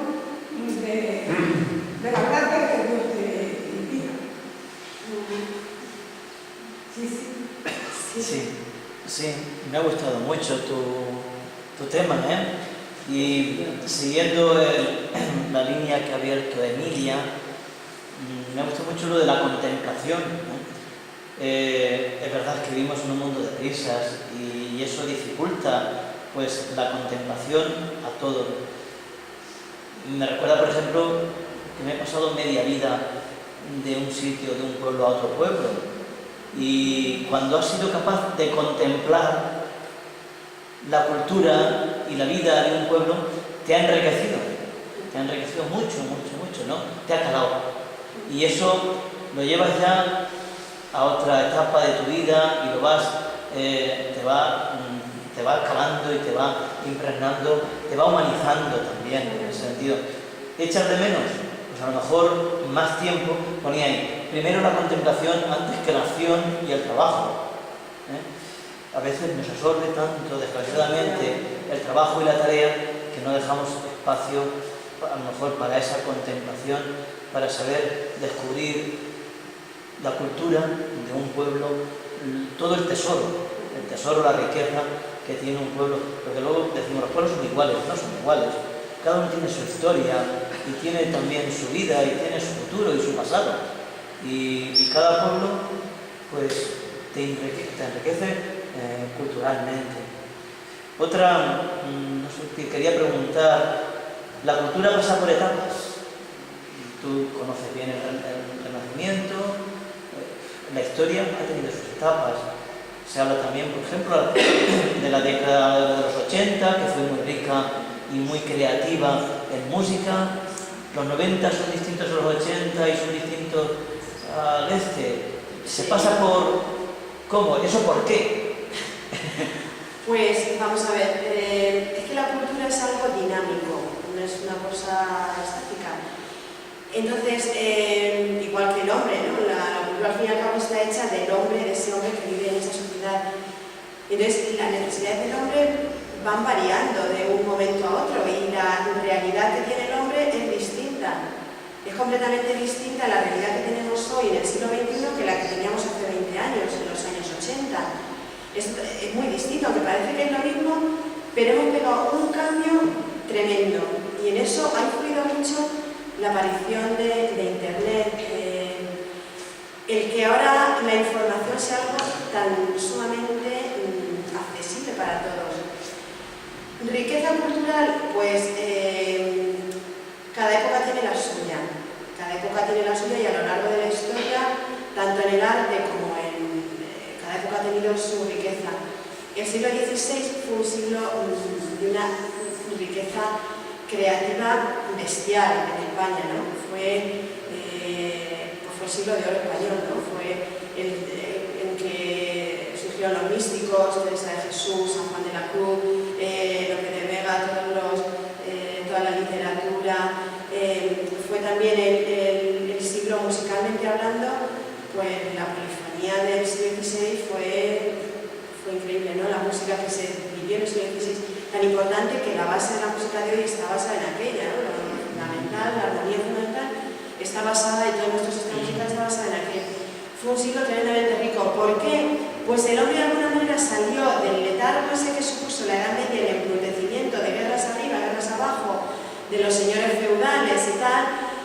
de la gracia que Dios te indica. Sí. Sí. Sí, me ha gustado mucho tu tema, ¿eh? Y siguiendo la línea que ha abierto Emilia, me ha gustado mucho lo de la contemplación, ¿no? Es verdad que vivimos en un mundo de prisas y eso dificulta pues la contemplación a todo. Me recuerda, por ejemplo, que me he pasado media vida de un sitio, de un pueblo a otro pueblo, y cuando has sido capaz de contemplar la cultura y la vida de un pueblo, te ha enriquecido mucho, mucho, mucho, ¿no? Te ha calado. Y eso lo llevas ya a otra etapa de tu vida y lo vas, te va calando y te va impregnando, te va humanizando también, en ese sentido. ¿Echas de menos? Pues a lo mejor más tiempo, ponía ahí, primero la contemplación antes que la acción y el trabajo. A veces nos absorbe tanto, desgraciadamente, el trabajo y la tarea que no dejamos espacio, a lo mejor, para esa contemplación, para saber descubrir la cultura de un pueblo, todo el tesoro, la riqueza que tiene un pueblo, porque luego decimos, los pueblos son iguales, no son iguales, cada uno tiene su historia y tiene también su vida y tiene su futuro y su pasado, y cada pueblo pues te enriquece culturalmente. Otra, no sé, te quería preguntar, ¿la cultura pasa por etapas? Tú conoces bien el Renacimiento, la historia ha tenido sus etapas. Se habla también, por ejemplo, de la década de los 80, que fue muy rica y muy creativa en música. Los 90 son distintos a los 80 y son distintos al este. Se pasa por... ¿Cómo? ¿Eso por qué? Pues vamos a ver, es que la cultura es algo dinámico, no es una cosa estática. Entonces, igual que el hombre, ¿no? La cultura al fin y al cabo está hecha del hombre, de ese hombre que vive en esa sociedad. Entonces, las necesidades del hombre van variando de un momento a otro y la realidad que tiene el hombre es distinta. Es completamente distinta a la realidad que tenemos hoy en el siglo XXI que la que teníamos hace 20 años, en los años 80. Es muy distinto, aunque parece que es lo mismo, pero hemos pegado un cambio tremendo. Y en eso ha influido mucho la aparición de Internet, el que ahora la información sea algo tan sumamente accesible para todos. Riqueza cultural, pues cada época tiene la suya. Cada época tiene la suya y a lo largo de la historia, tanto en el arte como en... cada época ha tenido su riqueza. El siglo XVI fue un siglo de una riqueza creativa bestial en España, ¿no? Fue el siglo de oro español, ¿no? Fue en que surgieron los místicos, Teresa de Jesús, San Juan de la Cruz, Lope de Vega, toda la literatura. Fue también el siglo, musicalmente hablando, pues la polifonía del siglo XVI fue increíble, ¿no? La música que se vivió en el siglo XVI, tan importante que la base de la música de hoy está basada en aquella, ¿no? Lo fundamental, la armonía fundamental, está basada, y todo nuestro sistema musical está basado en aquel. Fue un siglo tremendamente rico. ¿Por qué? Pues el hombre de alguna manera salió del letargo ese que supuso la Edad Media, el embrutecimiento de guerras arriba, guerras abajo, de los señores feudales y tal,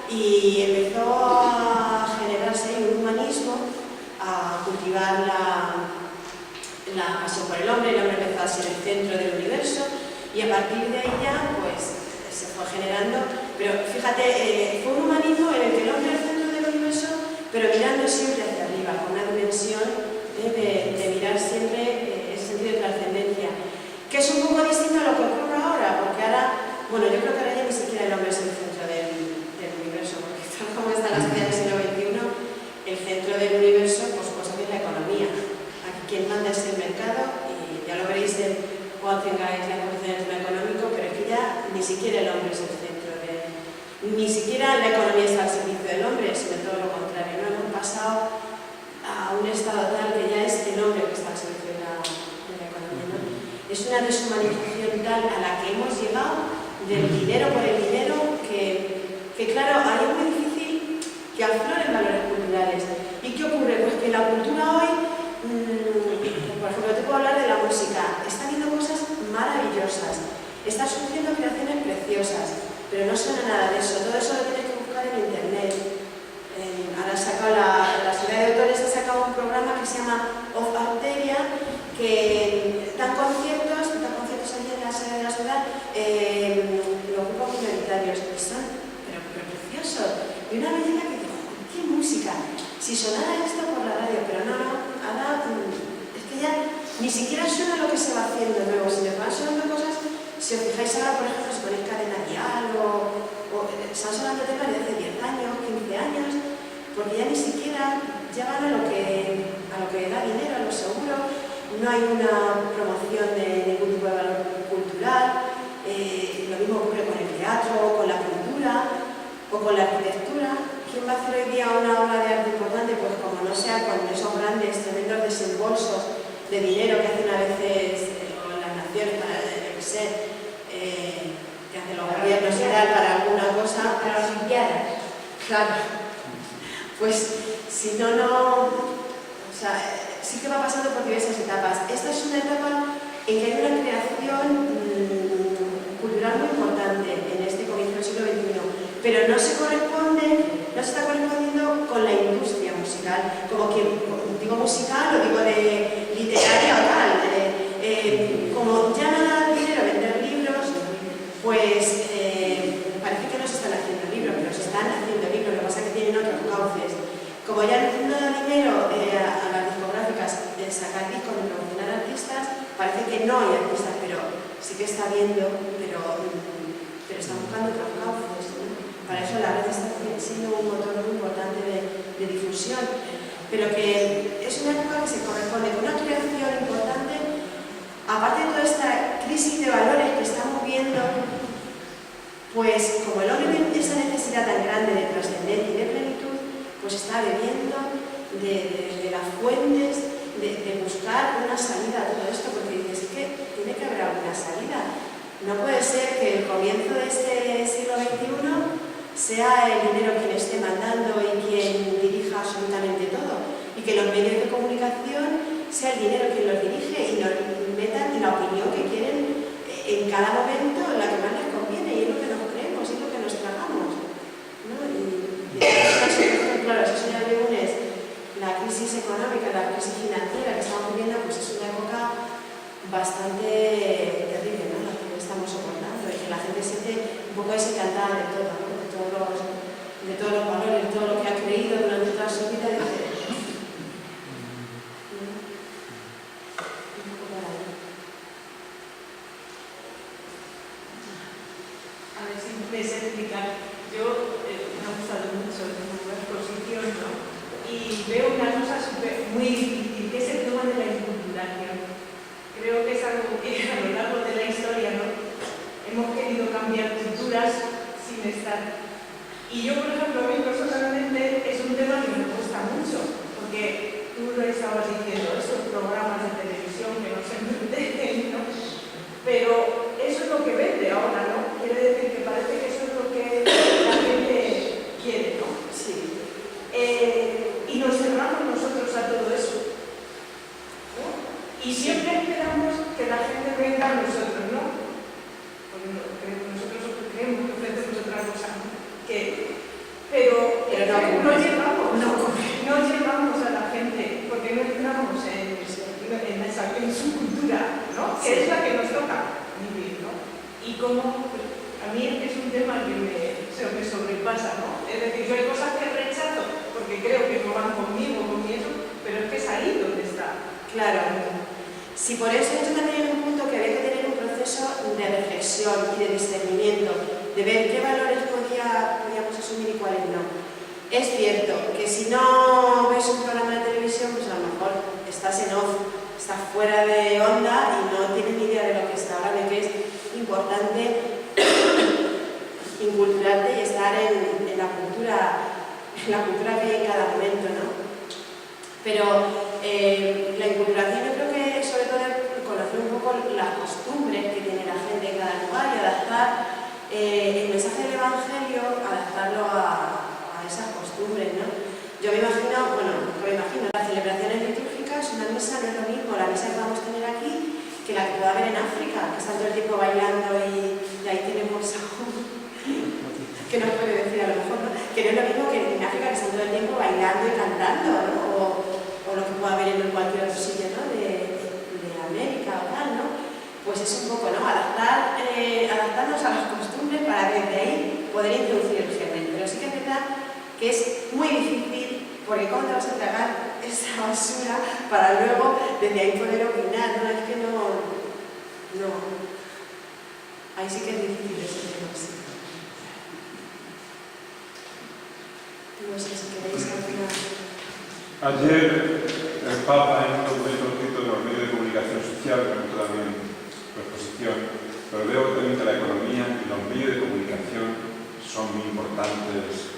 y empezó a generarse un humanismo, a cultivar la pasión por el hombre empezó a ser el centro del universo, y a partir de ahí ya pues se fue generando, pero fíjate, fue un humanismo en el que el hombre es el centro del universo, pero mirando siempre hacia arriba, con una dimensión de mirar siempre ese sentido de trascendencia, que es un poco distinto a lo que ocurre ahora, porque ahora, bueno, yo creo que ahora ya ni siquiera el hombre es el centro del universo, porque tal como está la sociedad del siglo XXI, el centro del universo pues es la economía. Aquí quien manda es el mercado, y ya lo veréis cuando tengáis la condición del tema económico, pero es que ya ni siquiera el hombre es el centro ni siquiera la economía está al servicio del hombre, sino todo lo contrario, ¿no? Hemos pasado a un estado tal que ya es el hombre que está al servicio de la economía, ¿no? Es una deshumanización tal a la que hemos llegado del dinero por el dinero que claro, ahí es muy difícil que afloren valores culturales. ¿Y qué ocurre? Pues que la cultura hoy, por ejemplo, te puedo hablar de la curiosas, pero no suena nada de eso. Todo eso lo tienes que buscar en internet. Ahora ha sacado la Sociedad de Autores ha sacado un programa que se llama Off Arteria, que dan conciertos allí en la sede de la ciudad, los grupos minoritarios, que son pero preciosos. Y una belleza que digo, ¡qué música! Si sonara esto por la radio, pero no, ahora es que ya ni siquiera suena lo que se va haciendo nuevo. Si les van sonando cosas, si os fijáis ahora, por ejemplo, se pone cadena dial o están sonando temas de hace 10 años, 15 años, porque ya ni siquiera ya van a lo que da dinero, a lo seguro. No hay una promoción de ningún tipo de valor cultural. Lo mismo ocurre con el teatro, con la pintura o con la arquitectura. ¿Quién va a hacer hoy día una obra de arte importante? Pues como no sea con esos grandes, tremendos desembolsos de dinero que hacen a veces las naciones para, yo qué sé, que hacen los gobiernos y tal para alguna cosa. Para las Olimpiadas. Claro. Pues si no, o sea, sí que va pasando por diversas etapas. Esta es una etapa en que hay una creación cultural muy importante en este comienzo del siglo XXI, pero no se está correspondiendo con la industria musical, como que digo musical o digo de literaria o tal. Como ya no da dinero vender libros, pues parece que no se están haciendo libros, pero se están haciendo libros, lo que pasa es que tienen otros cauces. Como ya no da dinero a las discográficas de sacar discos y promocionar artistas, parece que no hay artistas, pero sí que está habiendo, pero están buscando otros cauces, ¿no? Para eso la red está siendo un motor muy importante de difusión, pero que es una época que se corresponde con una creación importante, aparte de toda esta crisis de valores que estamos viendo, pues como el hombre tiene esa necesidad tan grande de trascendencia y de plenitud, pues está bebiendo de las fuentes, de buscar una salida a todo esto, porque dices, es que tiene que haber alguna salida. No puede ser que el comienzo de este siglo XXI sea el dinero quien esté mandando y quien dirija absolutamente todo, y que los medios de comunicación sea el dinero quien los dirige y nos metan la opinión que quieren en cada momento, en la que más les conviene, y es lo que nos creemos, y es lo que nos tragamos, ¿no? Claro, esos señores comunes, la crisis económica, la crisis financiera que estamos viviendo, pues es una época bastante terrible, ¿no? La que estamos soportando, y que la gente siente un poco desencantada de todo, ¿no? de todos los valores, de todo lo que ha creído durante toda su vida. A ver si me puedes explicar. Yo me ha gustado mucho la exposición, ¿no? Y veo una cosa muy difícil, que es el tema de la inculturación. Creo que es algo que a lo largo de la historia, ¿no? Hemos querido cambiar culturas sin estar. Y yo, por ejemplo, a mí personalmente es un tema que me cuesta mucho, porque tú lo estabas diciendo, estos programas de televisión que no se entienden, ¿no? Pero eso es lo que vende ahora, ¿no? Quiere decir que parece que eso es lo que la gente quiere, ¿no? Sí. Y nos cerramos nosotros a todo eso, ¿no? Y siempre esperamos que la gente venga a nosotros, ¿no? Porque nosotros creemos que ofrecemos otra cosa, ¿no? Pero no llevamos a la gente, porque no entramos en su cultura, ¿no? Que es la que nos toca vivir, ¿no? Y como a mí es un tema que me sobrepasa, ¿no? Es decir, yo hay cosas que rechazo porque creo que no van conmigo, con mi eso, pero es que es ahí donde está. Claro. Si por eso yo también en un punto que había que tener un proceso de reflexión y de discernimiento, de ver qué valores podíamos asumir y cuáles no. Es cierto que si no ves un programa de televisión, pues a lo mejor estás en off, estás fuera de onda y no tienes ni idea de lo que está hablando, que es importante inculturarte y estar en la cultura que hay en cada momento, ¿no? Pero la inculturación yo creo que sobre todo es conocer un poco las costumbres que tiene la gente en cada lugar y adaptar el mensaje del Evangelio, adaptarlo a esas costumbres, ¿no? Yo me imagino, las celebraciones litúrgicas, una misa no es lo mismo, la misa que vamos a tener aquí, que la que pueda haber en África, que están todo el tiempo bailando y ahí tenemos a un ¿Qué nos puede decir a lo mejor? ¿No? Que no es lo mismo que en África, que están todo el tiempo bailando y cantando, ¿no? O lo que pueda haber en cualquier otro sitio, ¿no? de América o tal, ¿no? Pues es un poco, ¿no? Adaptarnos a las costumbres para desde ahí poder introducir el germen. Pero sí que es verdad que es muy difícil, porque ¿cómo te vas a tragar esa basura para luego desde ahí poder opinar? No, es que no. Ahí sí que es difícil ese tema, sí. No sé si queréis alguna. Ayer el Papa en un documento escrito de los medios de comunicación social, que me también su exposición, pero veo también que la economía y los medios de comunicación son muy importantes,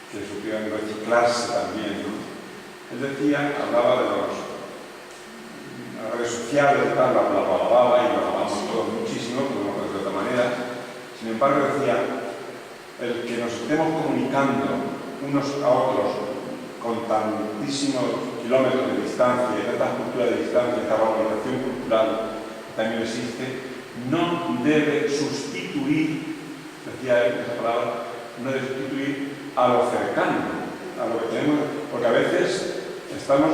que supieran reciclarse también, ¿no? Él decía, hablaba de las redes sociales, tal, lo alababa y lo alabamos todos muchísimo, como no de otra manera. Sin embargo, decía, el que nos estemos comunicando unos a otros con tantísimos kilómetros de distancia y tantas culturas de distancia, esta globalización cultural que también existe, no debe sustituir, decía él esa palabra, no debe sustituir a lo cercano, a lo que tenemos, porque a veces estamos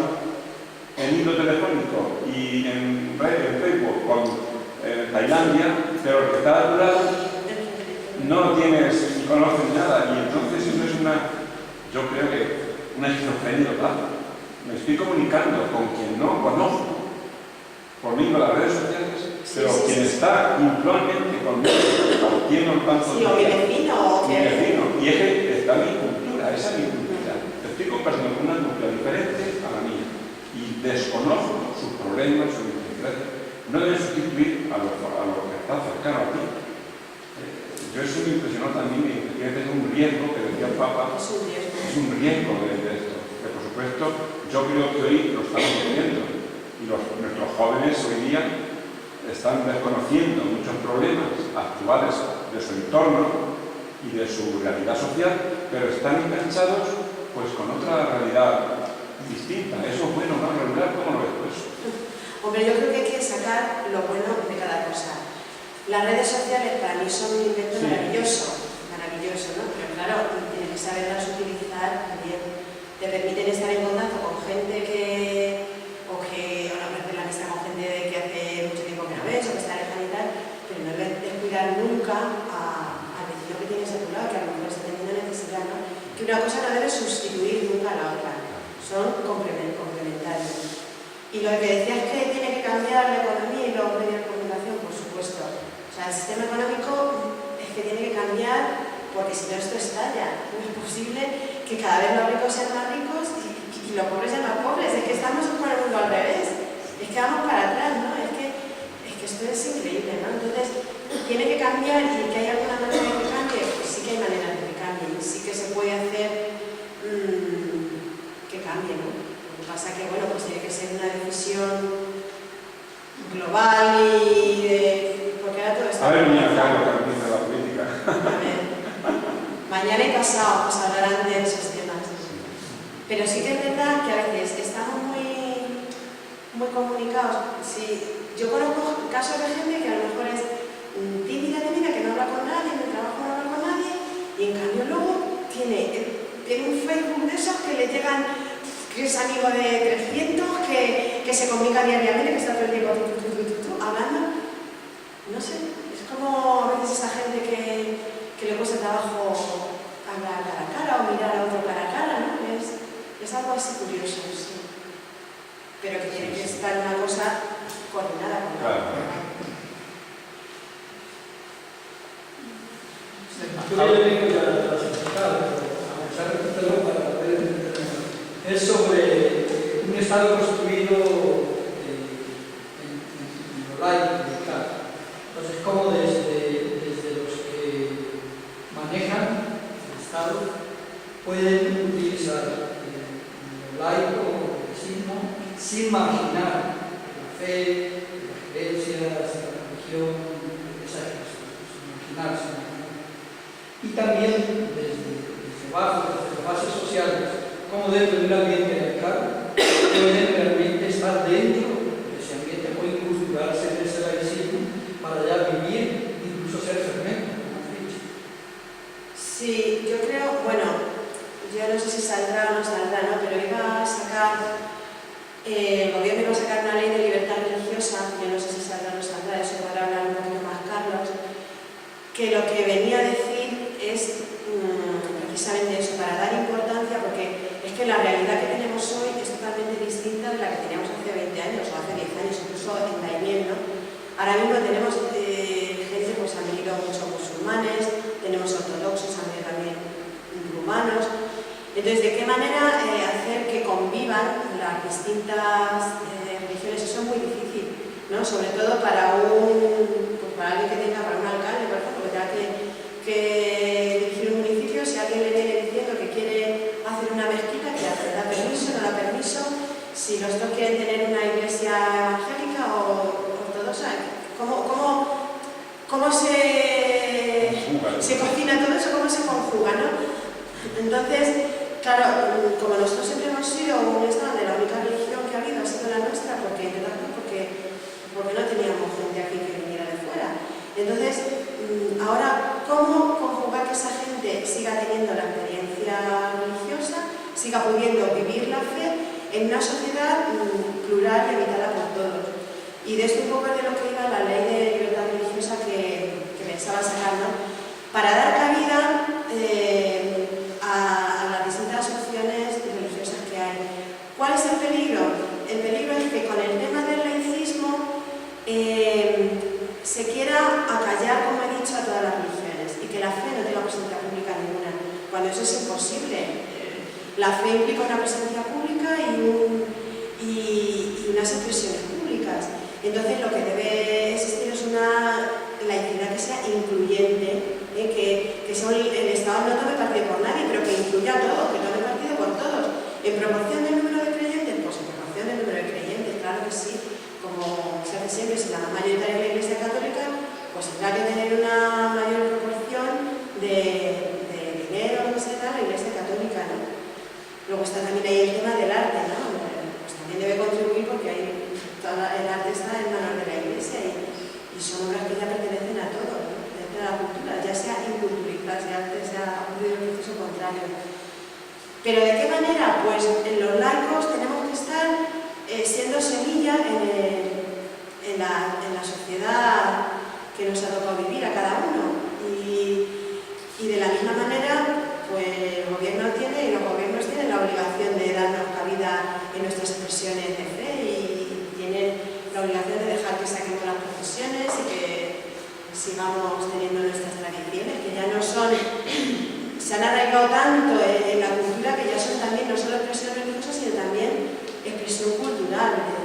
en hilo telefónico y en Facebook con Tailandia, pero el que está a tu lado no lo tienes ni conoces nada, y entonces eso es yo creo que una esquizofrenia total. Me estoy comunicando con quien no conozco por medio de las redes sociales, pero quien está puntualmente conmigo, compartiendo el pan Sí, o mi vecino. Mi vecino. Y es que está mi cultura, esa es mi cultura. Estoy compartiendo con una cultura diferente a la mía y desconozco sus problemas, sus necesidades. No deben sustituir a lo que está cercano a ti. Yo eso me impresionó también, y que es un riesgo, que decía el Papa, es un riesgo de esto. Que por supuesto, yo creo que hoy lo estamos viviendo y nuestros jóvenes hoy día están desconociendo muchos problemas actuales de su entorno y de su realidad social, pero están enganchados pues con otra realidad distinta. Eso es bueno, ¿no? Regular, ¿cómo lo ves tú eso? Hombre, yo creo que hay que sacar lo bueno de cada cosa. Las redes sociales para mí son un invento maravilloso, ¿no? Pero claro, tienes que saberlas utilizar también. Te permiten estar en contacto con gente o no perder la amistad con gente que hace mucho tiempo que no ves o que está lejana y tal, pero no debes descuidar nunca al vecino que tienes a tu lado, que a lo mejor está teniendo necesidad, ¿no? Que una cosa no debe sustituir nunca a la otra, son complementarios. Y lo que decías que tiene que cambiar la economía y los medios de comunicación, por supuesto. O sea, el sistema económico es que tiene que cambiar, porque si no esto estalla. No es posible que cada vez los ricos sean más ricos y los pobres sean más pobres. Es que estamos con el mundo al revés. Es que vamos para atrás, ¿no? Es que esto es increíble, ¿no? Entonces, tiene que cambiar, y que hay alguna manera de que cambie, pues sí que hay maneras de que cambie, y sí que se puede hacer que cambie, ¿no? Lo que pasa que, bueno, pues tiene que ser una decisión global porque ahora todo está... A ver, mira, claro, que empieza la política. A ver, mañana y pasado pues hablarán de esos temas. Pero sí que es verdad que a veces estamos muy comunicados. Sí, yo conozco casos de gente que a lo mejor es tímida, que no habla con nadie, en el trabajo no habla con nadie, y en cambio luego tiene un Facebook de esos que le llegan, que es amigo de 300, que se comunica diariamente, que está todo el tiempo hablando. No sé, es como a veces esa gente que le cuesta trabajo hablar cara a cara o mirar a otro cara a cara, ¿no? Es algo así curioso, sí. Pero que tiene que estar una cosa coordinada con la otra. Yo le digo a las entidades, a pesar de que para poder entender, es sobre un Estado construido en lo laico y tal. Entonces, cómo desde los que manejan el Estado pueden utilizar lo laico o el catecismo sin marginar la fe, las creencias, la religión, esas cosas, sin marginarse. Y también desde abajo, desde las bases sociales, como dentro de un ambiente laical pueden realmente estar dentro de ese ambiente, pueden culturarse en ese laicismo para ya vivir, incluso ser fermento, como has dicho. Sí, que lo que venía a decir es precisamente eso, para dar importancia, porque es que la realidad que tenemos hoy es totalmente distinta de la que teníamos hace 20 años o hace 10 años, incluso en Daimiel, ¿no? Ahora mismo tenemos gente, pues han venido muchos musulmanes, tenemos ortodoxos, han venido también rumanos. Entonces, ¿de qué manera hacer que convivan las distintas religiones? Eso es muy difícil, ¿no? Sobre todo para para alguien que tenga, para un alcalde, por ejemplo, que tenga que dirigir un municipio, si alguien le viene diciendo que quiere hacer una mezquita, ¿qué hace? ¿Da permiso? ¿No da permiso? Si los dos quieren tener una iglesia evangélica o ortodoxa, ¿cómo se cocina todo eso? ¿Cómo se conjuga, no? Entonces, claro, como nosotros siempre hemos sido un estado de la única religión que ha habido, ha sido la nuestra, porque no teníamos gente aquí que viniera de fuera. Entonces, ahora, ¿cómo conjugar que esa gente siga teniendo la experiencia religiosa, siga pudiendo vivir la fe en una sociedad plural y habitada por todos? Y de esto un poco es de lo que iba la ley de libertad religiosa que pensaba sacar, ¿no? Para dar cabida a las distintas opciones religiosas que hay. ¿Cuál es el peligro? El peligro es que con el tema del laicismo se quiera acallar, como he dicho, a todas las religiones y que la fe no tenga presencia pública ninguna, cuando eso es imposible. La fe implica una presencia pública y unas expresiones públicas. Entonces, lo que debe existir es una laicidad que sea incluyente, que el Estado no tome partido por nadie, pero que incluya a todos, que tome partido por todos. En proporción del número de creyentes, pues en proporción del número de creyentes, claro que sí. Como se hace siempre, si la mayoritaria es la Iglesia Católica, pues tendrá que tener una mayor proporción de dinero, no sé, la Iglesia Católica, ¿no? Luego está también ahí el tema del arte, ¿no? Pues también debe contribuir porque el arte está en manos de la Iglesia y son obras que ya pertenecen a todos, ¿no? Dentro de la cultura, ya sea inculturizarse, antes se ha ocurrido el proceso contrario. Pero ¿de qué manera? Pues en los laicos tenemos que estar siendo semilla en la sociedad que nos ha tocado vivir a cada uno. Y de la misma manera, pues el gobierno tiene y los gobiernos tienen la obligación de darnos cabida en nuestras expresiones de fe y tienen la obligación de dejar que saquemos las procesiones y que sigamos teniendo nuestras tradiciones, que ya no son, se han arraigado tanto en la cultura que ya son también no solo expresión religiosa, sino también expresión cultural.